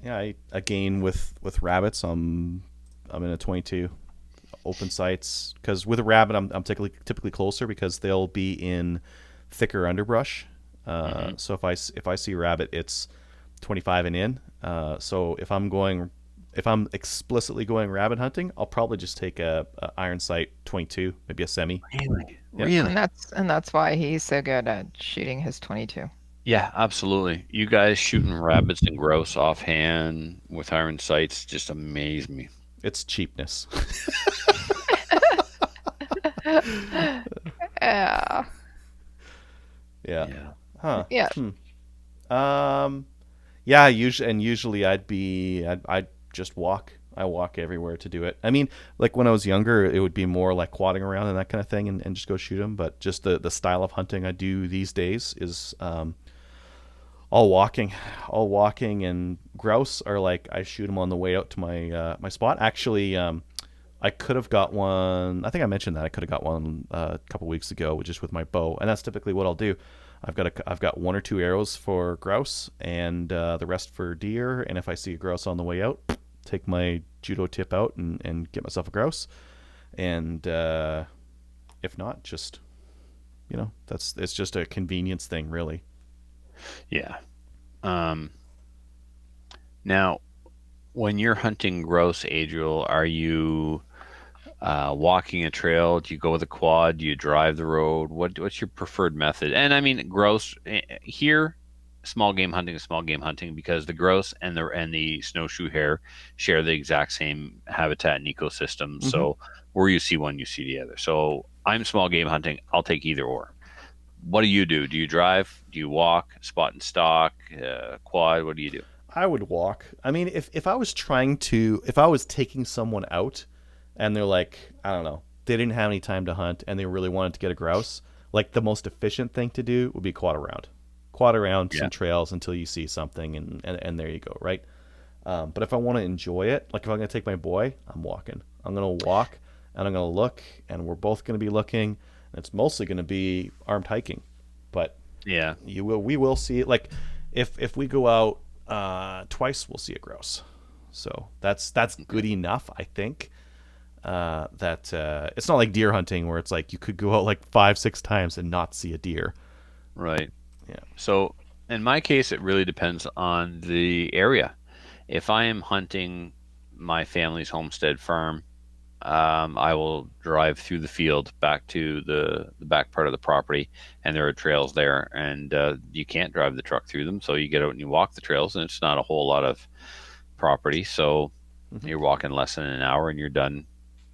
Yeah. Again with rabbits, I'm in a 22 open sights because with a rabbit, I'm typically closer because they'll be in thicker underbrush. hmm So if I see a rabbit, it's 25 and in. So if I'm explicitly going rabbit hunting, I'll probably just take a iron sight 22, maybe a semi. really, Yep. And really, that's why he's so good at shooting his 22. yeah, absolutely. You guys shooting rabbits and grouse offhand with iron sights just amaze me. It's cheapness. Yeah. Yeah. Yeah. Huh. Yeah. Um. Yeah. Usually I'd just walk. I walk everywhere to do it. I mean, like when I was younger, it would be more like quadding around and that kind of thing, and just go shoot them. But just the style of hunting I do these days is all walking, and grouse are like I shoot them on the way out to my spot. Actually, I could have got one. I think I mentioned that I could have got one a couple weeks ago, just with my bow, and that's typically what I'll do. I've got one or two arrows for grouse, and the rest for deer. And if I see a grouse on the way out, take my judo tip out and get myself a grouse. And if not, just it's just a convenience thing, really. Yeah. Um, Now, when you're hunting grouse, Adriel, are you walking a trail? Do you go with a quad? Do you drive the road? What's your preferred method? And I mean, grouse here, small game hunting is small game hunting because the grouse and the snowshoe hare share the exact same habitat and ecosystem. Hmm. So where you see one, you see the other. So I'm small game hunting. I'll take either or. What do you do? Do you drive? Do you walk? Spot and stock? Quad? What do you do? I would walk. I mean, if I was if I was taking someone out, and they're like, I don't know, they didn't have any time to hunt, and they really wanted to get a grouse, like the most efficient thing to do would be quad around Yeah. some trails until you see something, and there you go, right? But if I want to enjoy it, like if I'm gonna take my boy, I'm walking. I'm gonna walk, and I'm gonna look, and we're both gonna be looking. And it's mostly gonna be armed hiking, but Yeah. we will see it. Like if we go out twice, we'll see a grouse. So that's good enough, I think. That it's not like deer hunting where it's like you could go out like 5 6 times and not see a deer. Right. Yeah. So in my case, it really depends on the area. If I am hunting my family's homestead farm, I will drive through the field back to the back part of the property, and there are trails there, and you can't drive the truck through them, so you get out and you walk the trails, and it's not a whole lot of property, so Hmm. you're walking less than an hour, and you're done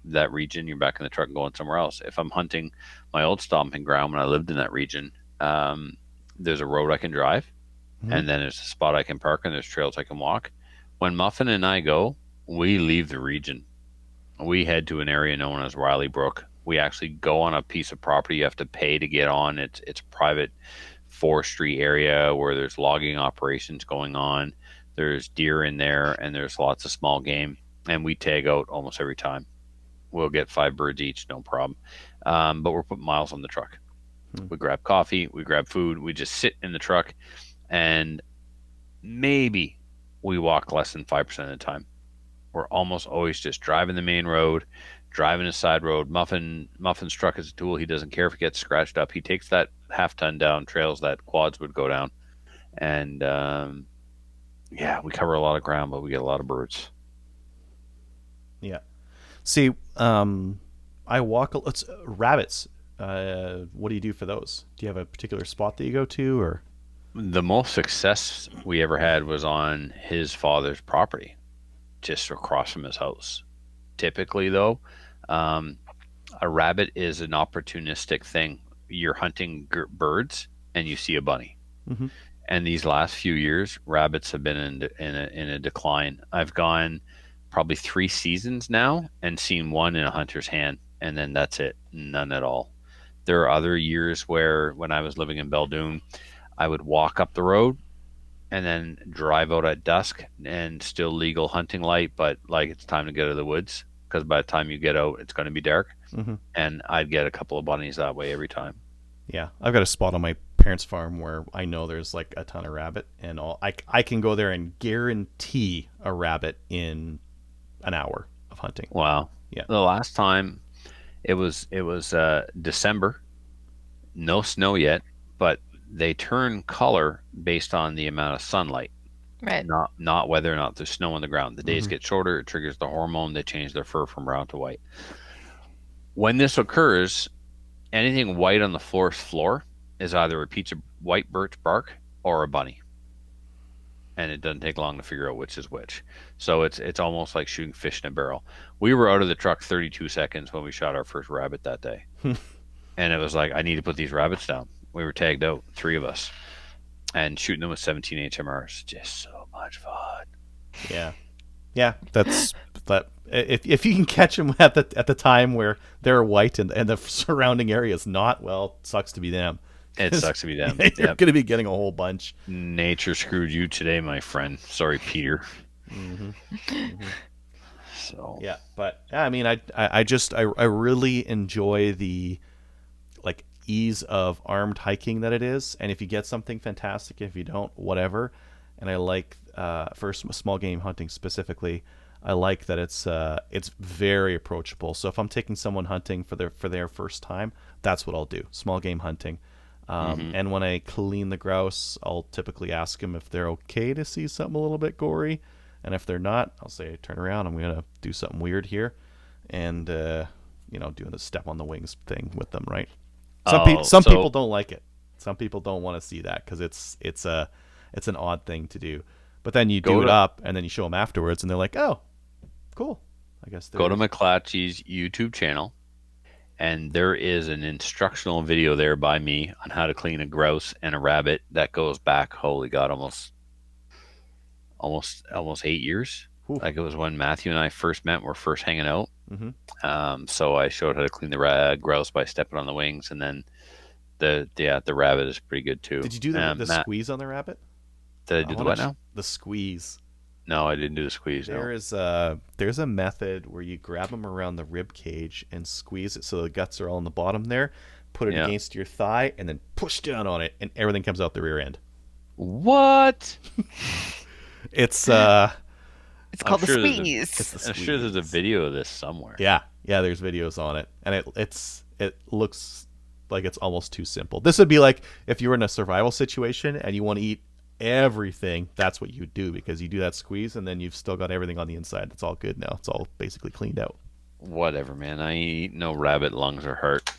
that region. You're back in the truck and going somewhere else. If I'm hunting my old stomping ground when I lived in that region, there's a road I can drive, Hmm. and then there's a spot I can park, and there's trails I can walk. When Muffin and I go, we leave the region. We head to an area known as Riley Brook. We actually go on a piece of property you have to pay to get on. It's a private forestry area where there's logging operations going on. There's deer in there, and there's lots of small game. And we tag out almost every time. We'll get 5 birds each, no problem. But we're putting miles on the truck. Hmm. We grab coffee, we grab food, we just sit in the truck, and maybe we walk less than 5% of the time. We're almost always just driving the main road, driving a side road. Muffin's truck is a tool. He doesn't care if it gets scratched up. He takes that half ton down trails that quads would go down, and yeah, we cover a lot of ground, but we get a lot of birds. Yeah. See, I walk. Let's rabbits. What do you do for those? Do you have a particular spot that you go to, or? The most success we ever had was on his father's property, just across from his house. Typically, though, um, a rabbit is an opportunistic thing. You're hunting birds and you see a bunny. Hmm. And these last few years, rabbits have been in a decline. I've gone probably 3 seasons now and seen one in a hunter's hand, and then that's it, none at all. There are other years where, when I was living in Beldoon, I would walk up the road and then drive out at dusk and still legal hunting light, but like it's time to get out of the woods because by the time you get out, it's going to be dark. Hmm. And I'd get a couple of bunnies that way every time. Yeah, I've got a spot on my parents' farm where I know there's like a ton of rabbit, and I can go there and guarantee a rabbit in an hour of hunting. Wow. Yeah. The last time it was December, no snow yet, but they turn color based on the amount of sunlight, Right. not whether or not there's snow on the ground. The days Hmm. get shorter, it triggers the hormone, they change their fur from brown to white. When this occurs, anything white on the forest floor is either a piece of white birch bark or a bunny. And it doesn't take long to figure out which is which. So it's almost like shooting fish in a barrel. We were out of the truck 32 seconds when we shot our first rabbit that day. And it was like, I need to put these rabbits down. We were tagged out, 3 of us, and shooting them with 17 HMRs. Just so much fun. Yeah. Yeah, that's that. If you can catch them at the time where they're white and the surrounding area is not, well, sucks to be them. It sucks to be them. You're Yep. going to be getting a whole bunch. Nature screwed you today, my friend. Sorry, Peter. Hmm. So, Yeah, but yeah, I mean, I really enjoy the like ease of armed hiking that it is, and if you get something fantastic, if you don't, whatever. And I like for small game hunting specifically, I like that it's very approachable. So if I'm taking someone hunting for their first time, that's what I'll do. Small game hunting. hmm And when I clean the grouse, I'll typically ask them if they're okay to see something a little bit gory. And if they're not, I'll say, turn around. I'm going to do something weird here. And, doing the step on the wings thing with them, right? Oh, Some people so don't like it. Some people don't want to see that because it's an odd thing to do. But then you Go do it to- up, and then you show them afterwards, and they're like, "Oh, cool." I guess Go to they're- McClatchy's YouTube channel, and there is an instructional video there by me on how to clean a grouse and a rabbit that goes back, holy God, almost 8 years. Whew. Like it was when Matthew and I first met, we're first hanging out. Mhm. So I showed how to clean the grouse by stepping on the wings, and then the rabbit is pretty good too. Did you do the Matt, squeeze on the rabbit? did I do the wanna what ch- now? The squeeze. No, I didn't do the squeeze. No. There's a method where you grab them around the rib cage and squeeze it so the guts are all in the bottom there. Put it Yeah. against your thigh and then push down on it, and everything comes out the rear end. What? It's It's called sure the there's a- squeeze. it's the I'm sure there's a squeeze. video of this somewhere. Yeah, there's videos on it, and it looks like it's almost too simple. This would be like if you were in a survival situation and you want to eat everything. That's what you do, because you do that squeeze, and then you've still got everything on the inside. It's all good now. It's all basically cleaned out. Whatever, man. I ain't eating no rabbit lungs or heart.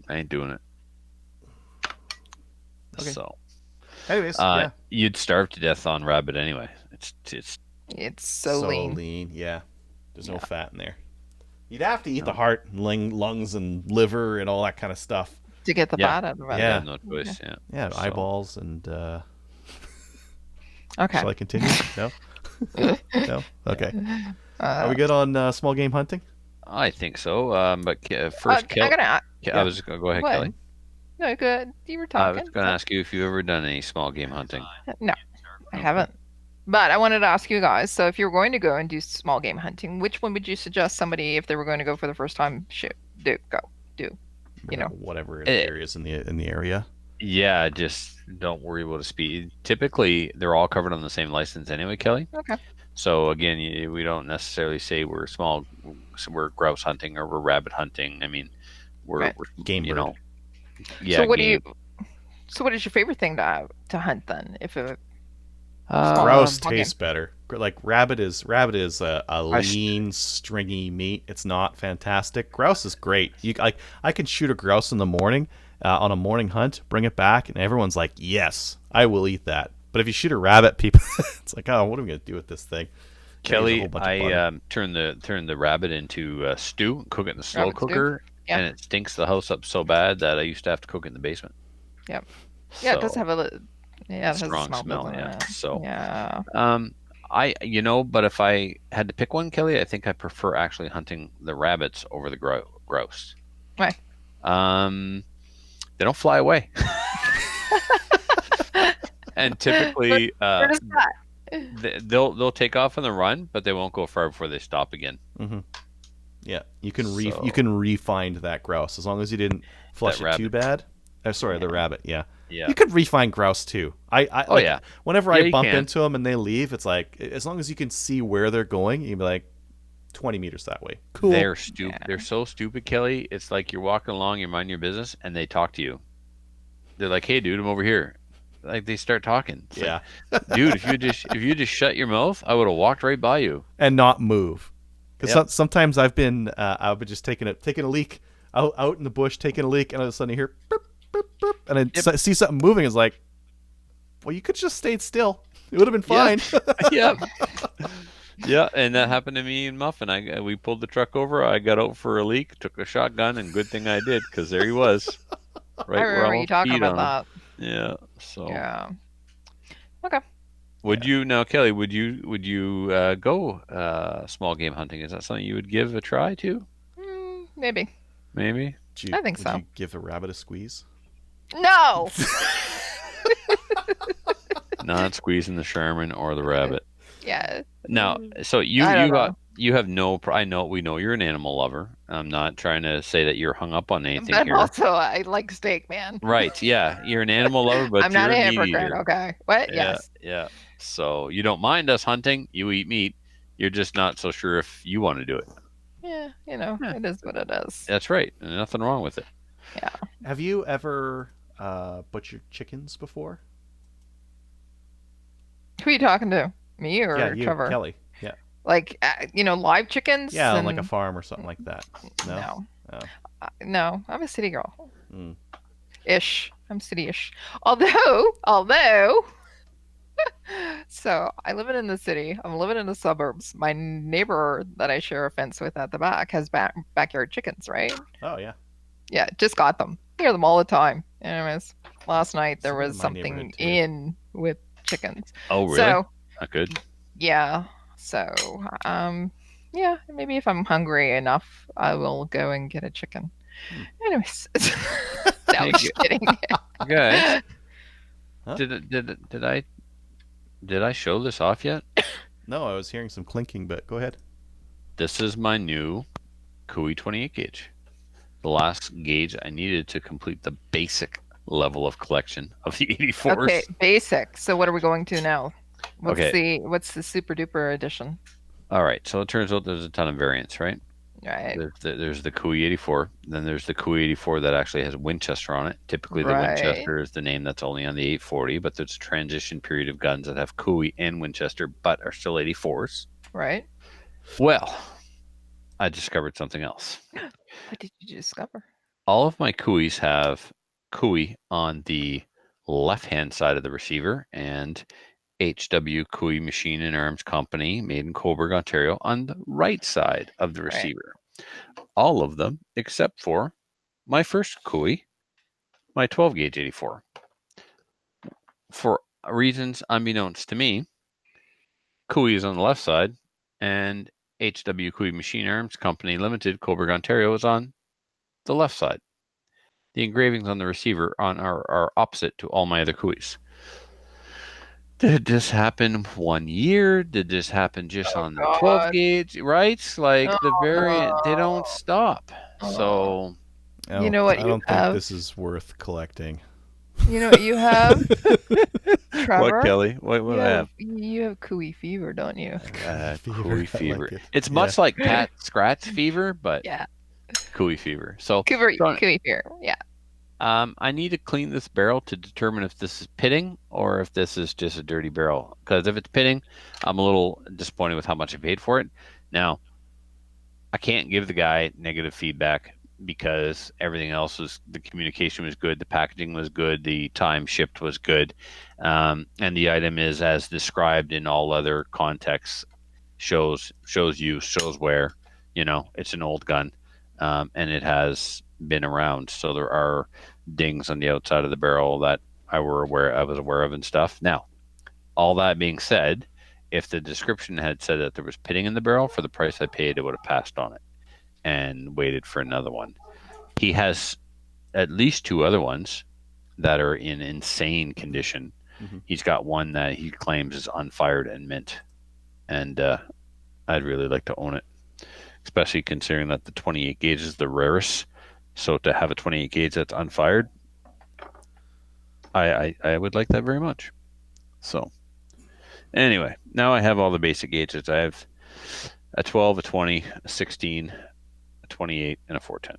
I ain't doing it. Okay. So, Anyways, you'd starve to death on rabbit anyway. It's It's so lean. Yeah, there's no fat in there. You'd have to eat the heart, and lungs, and liver, and all that kind of stuff. To get the Yeah. fat out of it. Yeah. no choice. Yeah. Yeah, So- eyeballs and. Okay. Shall I continue? No. No. Okay. Are we Uh, good on small game hunting? I think so. But first, I gotta. I was going to go ahead, What? Kelly. No, good. You were I talking. was going to ask you if you've ever done any small game hunting. No, I haven't. But I wanted to ask you guys. So, if you're going to go and do small game hunting, which one would you suggest somebody, if they were going to go for the first time, do? You know. Whatever Eh. areas in the area. Yeah, just don't worry about the speed. Typically, they're all covered on the same license anyway, Kelly. Okay. So again, we don't necessarily say we're grouse hunting or we're rabbit hunting. I mean, Right. we're Game you bird. know. Yeah. So, what game. what is your favorite thing to hunt then? If it, Grouse okay. tastes better. Like rabbit is a I sh- lean, stringy meat. It's not fantastic. Grouse is great. I can shoot a grouse in the morning on a morning hunt, bring it back, and everyone's like, "Yes, I will eat that." But if you shoot a rabbit, people, it's like, "Oh, what am I going to do with this thing?" Kelly, Use a whole bunch of butter. I turn the rabbit into stew, cook it in the slow Rabbit stew? cooker, Yeah. and it stinks the house up so bad that I used to have to cook it in the basement. Yep. Yeah, it does So, have it has a strong smell, smell. doesn't Yeah. it? So, Yeah. but if I had to pick one, Kelly, I think I prefer actually hunting the rabbits over the grouse. Why? They don't fly away. And typically, Where does that? they'll take off on the run, but they won't go far before they stop again. Yeah, you can So- you can refind that grouse as long as you didn't flush That it too bad. Sorry, the rabbit. Yeah. Yeah. You could refine grouse too. Oh, yeah. Whenever Yeah, I you bump can. into them and they leave, it's like as long as you can see where they're going, you'd be like 20 meters that way. Cool. They're stupid. Yeah. They're so stupid, Kelly. It's like you're walking along, you're minding your business, and they talk to you. They're like, "Hey, dude, I'm over here." Like they start talking. It's Yeah, like, dude, if you just shut your mouth, I would have walked right by you. and not move. Because Yep. sometimes I've been just taking a leak out in the bush, taking a leak, and all of a sudden you hear boop, boop, boop, and I Yep. see something moving. It's like, well, you could just stayed still. It would have been fine. Yeah. Yeah, and that happened to me and Muffin. We pulled the truck over. I got out for a leak, took a shotgun, and good thing I did because there he was, right I where remember I you talking peed about on him. that. Yeah. So, Yeah. Okay. would you now, Kelly? Would you go small game hunting? Is that something you would give a try to? Maybe. Maybe. I think would so. You give a rabbit a squeeze? No. Not squeezing the Sherman or the rabbit. Yeah. Now, so I don't know. you have no. I know we know you're an animal lover. I'm not trying to say that you're hung up on anything But here. also, I like steak, man. Right? Yeah, you're an animal lover, but I'm not a you're a meat hypocrite. eater. Okay. What? Yeah, Yes. yeah. So you don't mind us hunting. You eat meat. You're just not so sure if you want to do it. Yeah. You know, Yeah. it is what it is. That's right. And nothing wrong with it. Have you ever butchered chickens before? Who are you talking to? Me or Yeah, you, Trevor? Kelly. Yeah, Like, live chickens? yeah, on like a and- farm or something like that. No. No. Oh. No, I'm a city girl. Mm. Ish. I'm city-ish. Although, So I live in the city. I'm living in the suburbs. My neighbor that I share a fence with at the back has backyard chickens, right? Oh yeah, Yeah, just got them. Hear them all the time. Anyways, last night there same in was my neighborhood something too. in with chickens. Oh, really? So Not good. yeah, so um, yeah, maybe if I'm hungry enough, I will go and get a chicken. Hmm. Anyways, no, Hey, just kidding. guys, Huh? did I show this off yet? No, I was hearing some clinking, but go ahead. This is my new Kui 28 gauge. The last gauge I needed to complete the basic level of collection of the 84s. Okay, basic. So what are we going to now? Okay. What's the super duper edition? All right. So it turns out there's a ton of variants, right? Right, There's the Kui 84. Then there's the Kui 84 that actually has Winchester on it. Typically, the right, Winchester is the name that's only on the 840, but there's a transition period of guns that have Kui and Winchester, but are still 84s. right. Well, I discovered something else. What did you discover? All of my Kuis have Kui on the left-hand side of the receiver and HW Kui Machine and Arms Company, made in Coburg, Ontario, on the right side of the Right. receiver. All of them except for my first Kui, my 12 gauge 84. For reasons unbeknownst to me, Kui is on the left side, and HW Kui Machine Arms Company Limited, Coburg, Ontario, is on the left side. The engravings on the receiver are opposite to all my other Kuis. Did this happen 1 year? Did this happen just Oh on the 12 God. gauge? Right? Like the Oh variant, they don't no. stop. Oh. So, You know what I you don't think have? this is worth collecting. You know what you have, what, Trevor? Kelly? What do I have? You have cooey fever, don't you? Fever, Cooey I fever. like it. It's Yeah. much like cat scratch fever, but Yeah. cooey fever. So, Cooey fever. Yeah. I need to clean this barrel to determine if this is pitting or if this is just a dirty barrel. Because if it's pitting, I'm a little disappointed with how much I paid for it. Now, I can't give the guy negative feedback because everything else was, the communication was good, the packaging was good, the time shipped was good, and the item is as described in all other contexts. Shows use, shows wear. It's an old gun, and it has been around. So there are dings on the outside of the barrel that I was aware of and stuff. Now, all that being said, if the description had said that there was pitting in the barrel for the price I paid, it would have passed on it and waited for another one. He has at least two other ones that are in insane condition. Mm-hmm. He's got one that he claims is unfired and mint, and I'd really like to own it, especially considering that the 28 gauge is the rarest. So to have a 28 gauge that's unfired, I would like that very much. So anyway, now I have all the basic gauges. I have a 12, a 20, a 16, a 28, and a 410.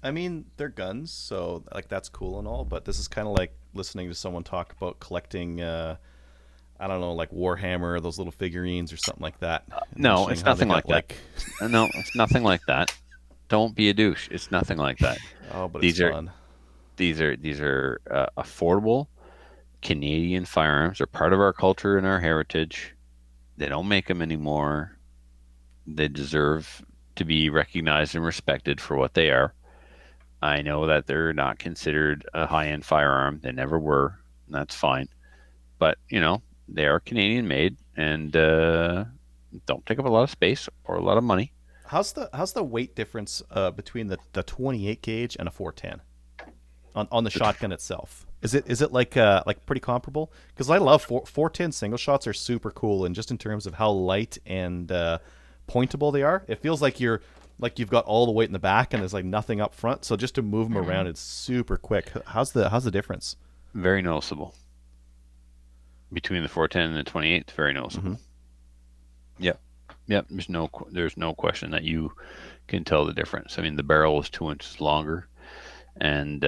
I mean, they're guns, so like that's cool and all, but this is kind of like listening to someone talk about collecting I don't know, like Warhammer, those little figurines or something like that. And No, mentioning it's how they nothing like got that. No, it's nothing like that. Don't be a douche. It's nothing like that. oh, but it's These are fun. these are affordable Canadian firearms. They're part of our culture and our heritage. They don't make them anymore. They deserve to be recognized and respected for what they are. I know that they're not considered a high-end firearm. They never were. And that's fine. But they are Canadian made and don't take up a lot of space or a lot of money. How's the weight difference between the 28 gauge and a 410 on the shotgun itself? Is it like pretty comparable? Because I love 410 single shots are super cool, and just in terms of how light and pointable they are, it feels like you've got all the weight in the back and there's like nothing up front. So just to move them Mhm. around, it's super quick. How's the difference? Very noticeable between the 410 and the 28. It's very noticeable. Mm-hmm. Yep. Yep. There's no question that you can tell the difference. I mean, the barrel is 2 inches longer, and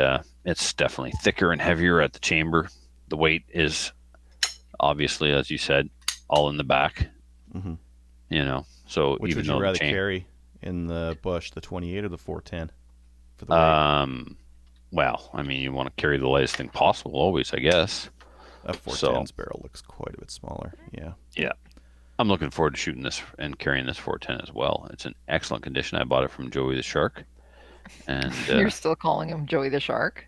it's definitely thicker and heavier at the chamber. The weight is obviously, as you said, all in the back. Mm-hmm. So Which even would you though the rather chain, carry in the bush, the 28 or the 410 for the weight? well, I mean, you want to carry the lightest thing possible always, I guess. A So 410's barrel looks quite a bit smaller. Yeah. yeah, I'm looking forward to shooting this and carrying this 410 as well. It's in excellent condition. I bought it from Joey the Shark, and You're still calling him Joey the Shark.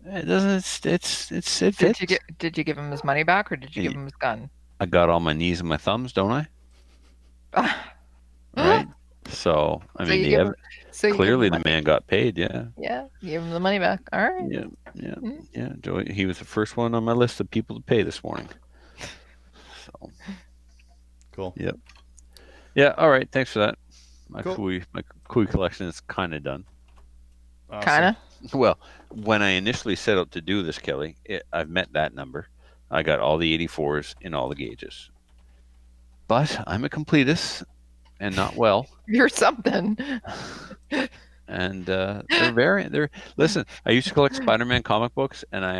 it doesn't. It fits. Did you give him his money back or did you give him his gun? I got all my knees and my thumbs, don't I? Right. So I So mean, you give him, so you give him clearly the money. man got paid. Yeah. Yeah, you give him the money back. All right. Yeah. Yeah. Mm. Yeah. Joey, he was the first one on my list of people to pay this morning. So Cool. yep. Yeah. All right. Thanks for that. My Cool. Kui collection is kind of done. Awesome. Kind of. Well, when I initially set out to do this, Kelly, I've met that number. I got all the 84s in all the gauges. But I'm a completist and not well. You're something. And they're variant. Listen. I used to collect Spider-Man comic books, and I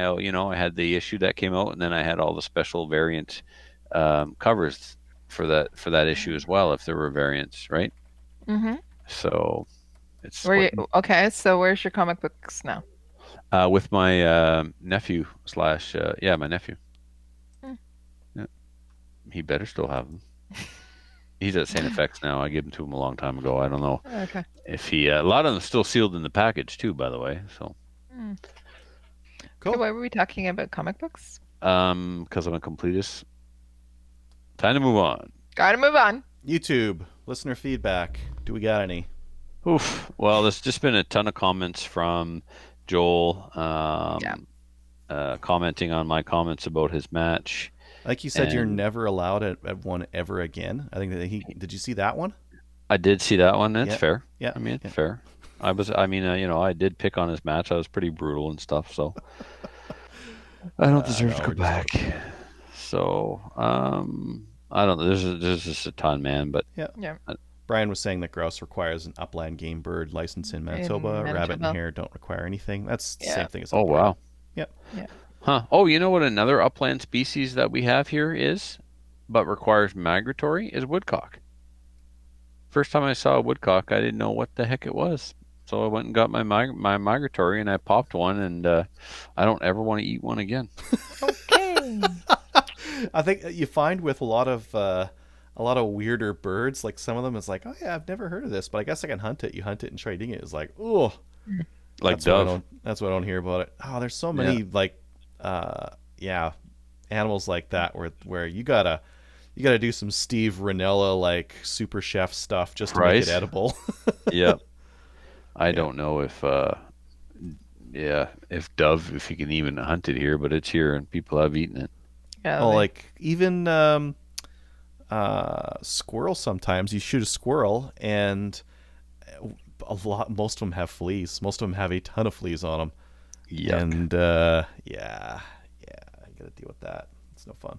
had the issue that came out, and then I had all the special variant covers for that issue as well, if there were variants, right? Mm-hmm. So it's Okay, so where's your comic books now? with my nephew / my nephew. Hmm. Yeah, he better still have them. He's at St. FX now. I gave them to him a long time ago. I don't know Okay. if he. A lot of them still sealed in the package too, by the way. So, Cool. Okay, why were we talking about comic books? because I'm a completist. Time to move on. Gotta move on. YouTube listener feedback. Do we got any? Oof. Well, there's just been a ton of comments from Joel. Commenting on my comments about his match. Like you said, you're And- never allowed at one ever again. I think that did you see that one? I did see that one. It's Yeah. fair. Yeah. I mean, Yeah. fair. I did pick on his match. I was pretty brutal and stuff, so I don't deserve to no, go we're back. just So, I don't know. There's just a ton, man. But Yeah. Brian was saying that grouse requires an upland game bird license in Manitoba. Rabbit and Manitoba. hare don't require anything. That's the Yeah. same thing as oh upland. wow, Yep. Yeah. huh? Oh, you know what? Another upland species that we have here is, but requires migratory, is woodcock. First time I saw a woodcock, I didn't know what the heck it was. So I went and got my migratory, and I popped one, and I don't ever want to eat one again. Okay. I think you find with a lot of weirder birds, like some of them is like, oh yeah, I've never heard of this, but I guess I can hunt it. You hunt it and try eating it. It's like, oh, Like that's why I dove. don't- That's why I don't hear about it. Oh, there's so many animals like that where you gotta do some Steve Ranella like super chef stuff just to make Right. it edible. Yep. I don't know if if you can even hunt it here, but it's here and people have eaten it. Yeah. Well, like even squirrel. Sometimes you shoot a squirrel and most of them have fleas. Most of them have a ton of fleas on them. Yuck. And yeah, I gotta deal with that. It's no fun.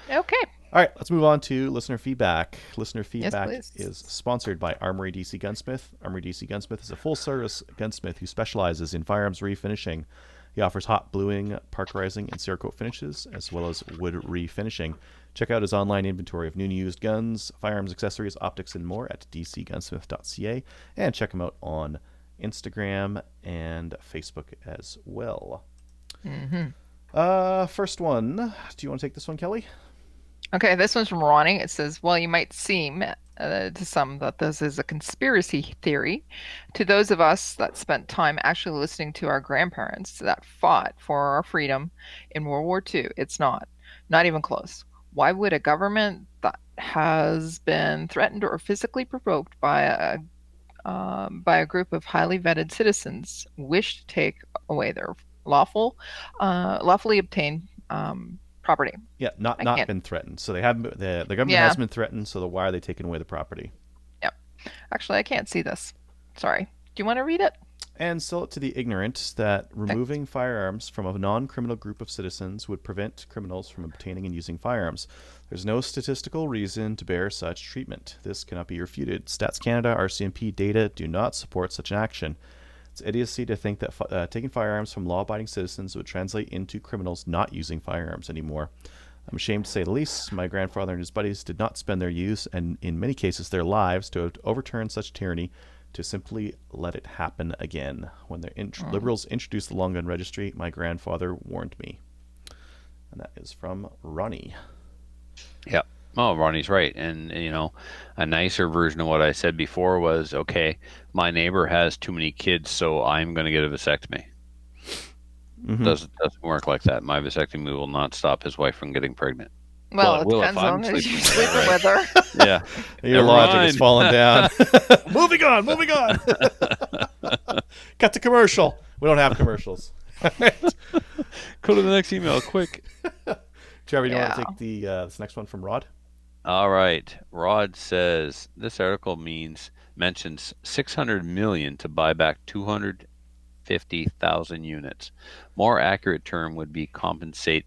Okay. All right, let's move on to listener feedback. Listener feedback please. is sponsored by Armory DC Gunsmith. Armory DC Gunsmith is a full-service gunsmith who specializes in firearms refinishing. He offers hot bluing, parkerizing, and Cerakote finishes, as well as wood refinishing. Check out his online inventory of new and used guns, firearms, accessories, optics, and more at dcgunsmith.ca, and check him out on Instagram and Facebook as well. First one. Do you want to take this one, Kelly? Okay, this one's from Ronnie. It says, well, you might seem to some that this is a conspiracy theory. To those of us that spent time actually listening to our grandparents that fought for our freedom in World War II, it's not. Not even close. Why would a government that has been threatened or physically provoked by a group of highly vetted citizens wish to take away their lawfully obtained property? Yeah, not can't- been threatened. So they haven't. The government Yeah. has been threatened. So why are they taking away the property? Actually, I can't see this. Sorry. Do you want to read it? And sell it to the ignorant that removing firearms from a non-criminal group of citizens would prevent criminals from obtaining and using firearms. There's no statistical reason to bear such treatment. This cannot be refuted. Stats Canada, RCMP data do not support such an action. It's idiocy to think that taking firearms from law-abiding citizens would translate into criminals not using firearms anymore. I'm ashamed to say the least. My grandfather and his buddies did not spend their youth, and in many cases their lives, to overturn such tyranny, to simply let it happen again. When the liberals introduced the long gun registry, my grandfather warned me. and that is from Ronnie. Yeah. Oh, Ronnie's right. And, a nicer version of what I said before was, okay, my neighbor has too many kids, so I'm going to get a vasectomy. Mhm. Doesn't work like that. My vasectomy will not stop his wife from getting pregnant. Well, it it will if depends I'm on who sleeping you're with her, sleeping right? with her. Yeah. Your Never logic mind. is falling down. Moving on. Cut to commercial. We don't have commercials. Go to the next email, quick. Trevor, do you want to Yeah. take this next one from Rod? All right. Rod says this article mentions 600 million to buy back 250,000 units. More accurate term would be compensate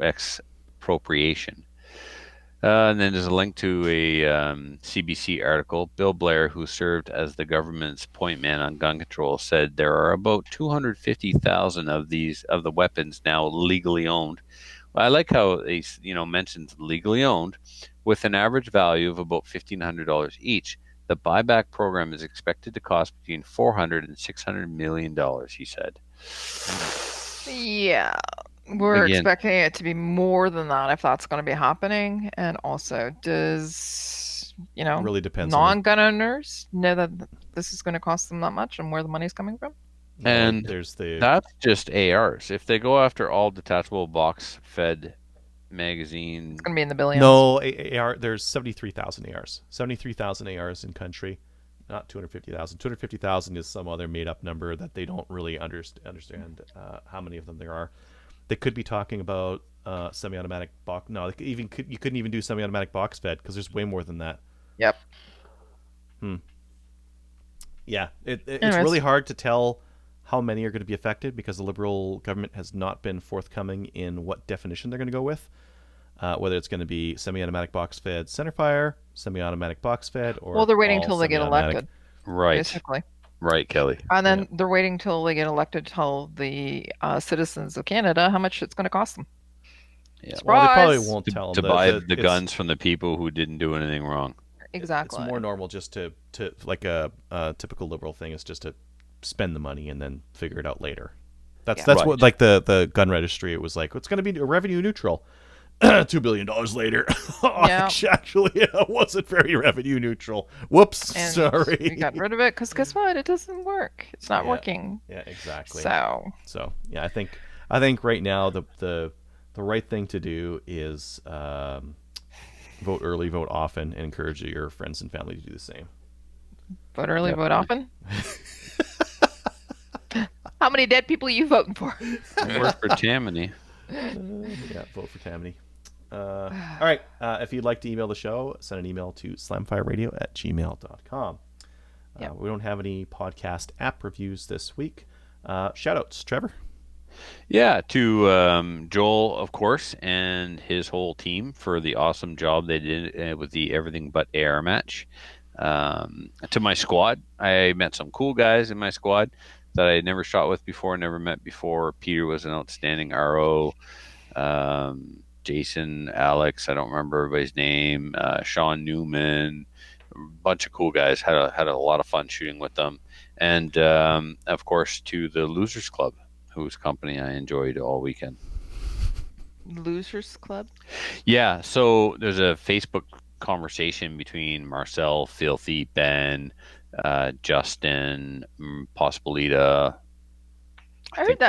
expropriation. And then there's a link to a CBC article. Bill Blair, who served as the government's point man on gun control, said there are about 250,000 of the weapons now legally owned. Well, I like how he mentions legally owned, with an average value of about $1,500 each. The buyback program is expected to cost between $400 and $600 million, he said. Yeah. We're Again. expecting it to be more than that if that's going to be happening. And also, does, Really depends on non-gun owners know that this is going to cost them that much and where the money's coming from? And there's the that's just ARs. If they go after all detachable box fed magazine, It's going to be in the billions. no AR. There's 73,000 ARs. 73,000 ARs in country, not 250,000. 250,000 is some other made up number that they don't really understand how many of them there are. They could be talking about semi-automatic box. No, you couldn't even do semi-automatic box fed because there's way more than that. Yep. Yeah, it's Anyways. really hard to tell how many are going to be affected because the Liberal government has not been forthcoming in what definition they're going to go with. Whether it's going to be semi-automatic box fed centerfire, semi-automatic box fed, or Well, they're waiting all until they get semi-automatic. elected, right? basically. Right, Kelly. And then they're waiting until they get elected to tell the citizens of Canada how much it's going to cost them. Yeah. Well, they probably Surprise! won't tell To them buy the it's- guns from the people who didn't do anything wrong. Exactly. It's more normal just to like a typical Liberal thing is just to spend the money and then figure it out later. That's Right. what like the gun registry. It was like it's going to be revenue neutral. $2 billion later. Yeah. Actually, it wasn't very revenue neutral. Whoops, And sorry. we got rid of it because guess what? It doesn't work. It's not Yeah. working. Yeah, exactly. So Yeah, I think right now the right thing to do is vote early, vote often, and encourage your friends and family to do the same. vote early, Yep. vote often. How many dead people are you voting for? Work for Tammany. Yeah, vote for Tammany. All right. If you'd like to email the show, send an email to slamfireradio@gmail.com. Yep. We don't have any podcast app reviews this week. Shoutouts, Trevor. Yeah, to Joel, of course, and his whole team for the awesome job they did with the Everything But AR match. To my squad, I met some cool guys in my squad that I had never shot with before, never met before. Peter was an outstanding RO. Jason, Alex, I don't remember everybody's name. Sean Newman, a bunch of cool guys. Had a lot of fun shooting with them, and of course to the Losers Club, whose company I enjoyed all weekend. Losers Club. Yeah, so there's a Facebook conversation between Marcel, Filthy, Ben, Justin, Possibilita. I heard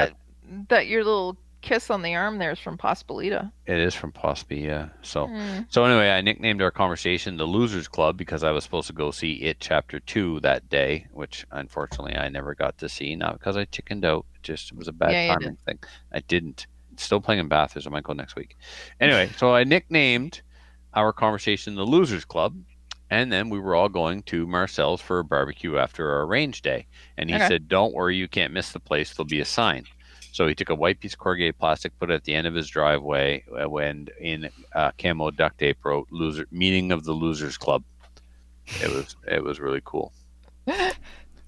that your little kiss on the arm there is from Possibilita. It is from Possibly, yeah. So Hmm. so anyway, I nicknamed our conversation the Losers Club because I was supposed to go see It Chapter 2 that day, which unfortunately I never got to see. Not because I chickened out. It was a bad Yeah, you timing thing. I didn't. It's still playing in Bathurst. I might go next week. Anyway, so I nicknamed our conversation the Losers Club. And then we were all going to Marcel's for a barbecue after our range day. And he Okay. said, "Don't worry, you can't miss the place. There'll be a sign." So he took a white piece of corrugated plastic, put it at the end of his driveway, when in camo duct tape wrote "Loser Meeting of the Losers Club." It was really cool.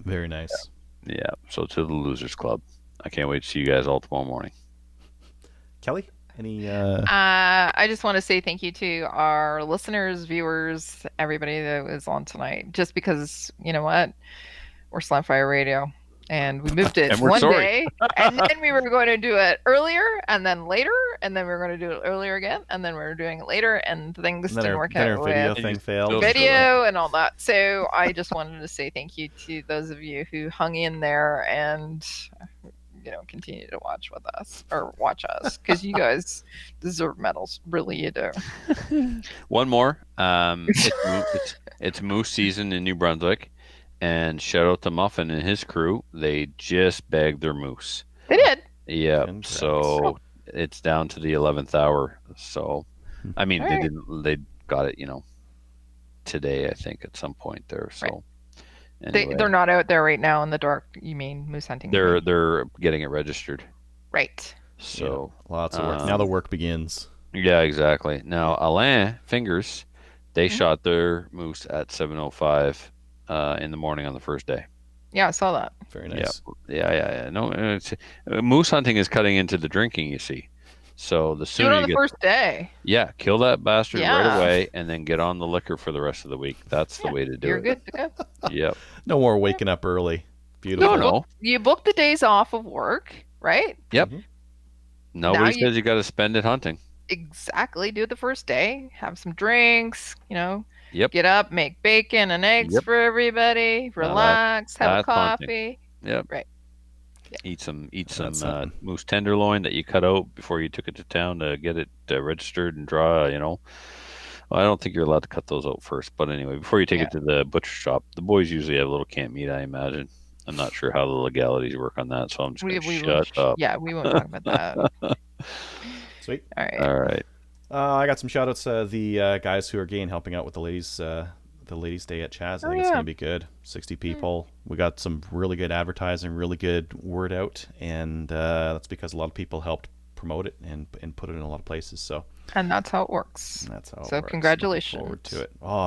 Very nice. Yeah. So to the Losers Club. I can't wait to see you guys all tomorrow morning. Kelly, any? I just want to say thank you to our listeners, viewers, everybody that was on tonight. Just because you know what, we're Slamfire Radio, and we moved it And we're one sorry. day, and then we were going to do it earlier and then later, and then we were going to do it earlier again, and then we were doing it later, and things And then didn't our, work then out our video with thing just failed. built video and all that. So I just wanted to say thank you to those of you who hung in there and continue to watch with us or watch us, because you guys deserve medals. Really, you do. One more. It's moose season in New Brunswick, and shout out to Muffin and his crew. They just bagged their moose. They did. Yeah, Congrats. so it's down to the 11th hour. So, I mean, All they right. didn't. They got it, today. I think at some point there. So, anyway, They're not out there right now in the dark. You mean moose hunting? they're getting it registered. Right. So Lots of work. Now the work begins. yeah, exactly. Now Alain Fingers, they Mhm. shot their moose at 7:05 in the morning on the first day. Yeah, I saw that. Very nice. Yeah. No, moose hunting is cutting into the drinking. You see, so the Do it sooner on you the get, first day. yeah, kill that bastard right Yeah. away, and then get on the liquor for the rest of the week. That's the Yeah, way to do You're it. good to go. Yep. No more waking up early. Beautiful. No. You book the days off of work, right? Yep. Mhm. Nobody you- says you got to spend it hunting. Exactly. Do it the first day. Have some drinks. Yep. Get up, make bacon and eggs Yep. for everybody. Relax. Have a that's hunting. coffee. Yep. Right. Eat some That's something. moose tenderloin that you cut out before you took it to town to get it registered and draw. Well, I don't think you're allowed to cut those out first, but anyway, before you take it to the butcher shop, the boys usually have a little camp meat. I imagine. I'm not sure how the legalities work on that, so I'm just going to shut up. Yeah, we won't talk about that. Sweet. All right. All right. I got some shout outs. The guys who are again helping out with the ladies' day at Chaz. I think it's yeah. going to be good. 60 people. We got some really good advertising, really good word out, and that's because a lot of people helped promote it and put it in a lot of places. So And that's how it works. that's how. So it works. congratulations. Looking forward to it. Oh,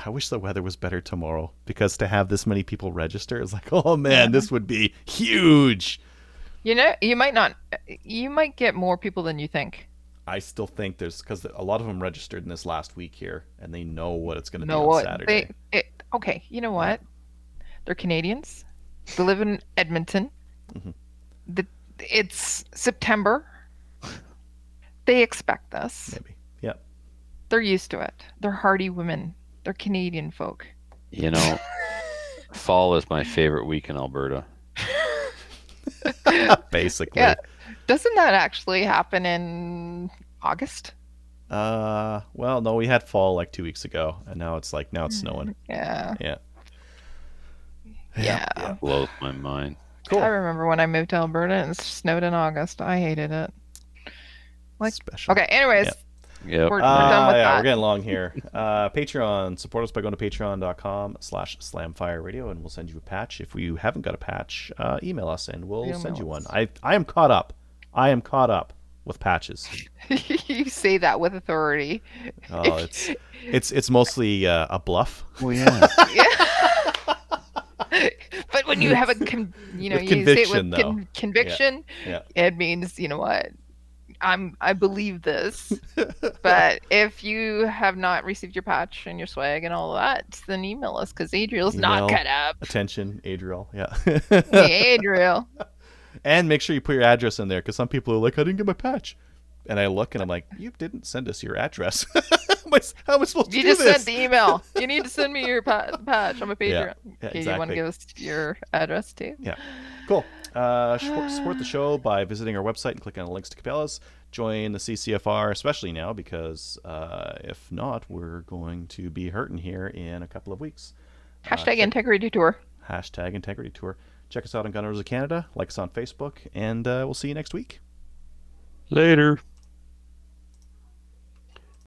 I wish the weather was better tomorrow, because to have this many people register is like, oh man, this would be huge. You might get more people than you think. I still think because a lot of them registered in this last week here, and they know what it's going to be Know on what? Saturday. Okay, you know what? They're Canadians. They live in Edmonton. Mhm. It's September. They expect this. Maybe. Yep. They're used to it. They're hardy women. They're Canadian folk. Fall is my favorite week in Alberta. Basically. Yeah. Doesn't that actually happen in August? Well, no, we had fall like 2 weeks ago, and now it's snowing. Yeah. Yeah. Yeah. Blows my mind. Cool. I remember when I moved to Alberta and it snowed in August. I hated it. Special. Okay, anyways, Yep. we're done with yeah, that. we're getting long here. Patreon. Support us by going to patreon.com/slamfireradio, and we'll send you a patch. If you haven't got a patch, email us and we'll Email send you one. us. I am caught up. I am caught up with patches. You say that with authority. Oh, it's mostly a bluff. Well, yeah. But when you have With you say it conviction, with though. conviction, Yeah. it means, you know what? I believe this. But if you have not received your patch and your swag and all that, then email us, because Adriel's not Email. cut up. Attention, Adriel. Yeah. Hey, Adriel. And make sure you put your address in there, because some people are like, I didn't get my patch. And I look and I'm like, you didn't send us your address. How am I supposed to You do just this? sent the email. You need to send me your patch. I'm a Patreon. Yeah, Okay, you want exactly. to give us your address too? Yeah. Cool. Support the show by visiting our website and clicking on the links to Cabela's. Join the CCFR, especially now, because if not, we're going to be hurting here in a couple of weeks. Hashtag Integrity Tour. Hashtag Integrity Tour. Check us out on Gun Owners of Canada. Like us on Facebook, and we'll see you next week. Later.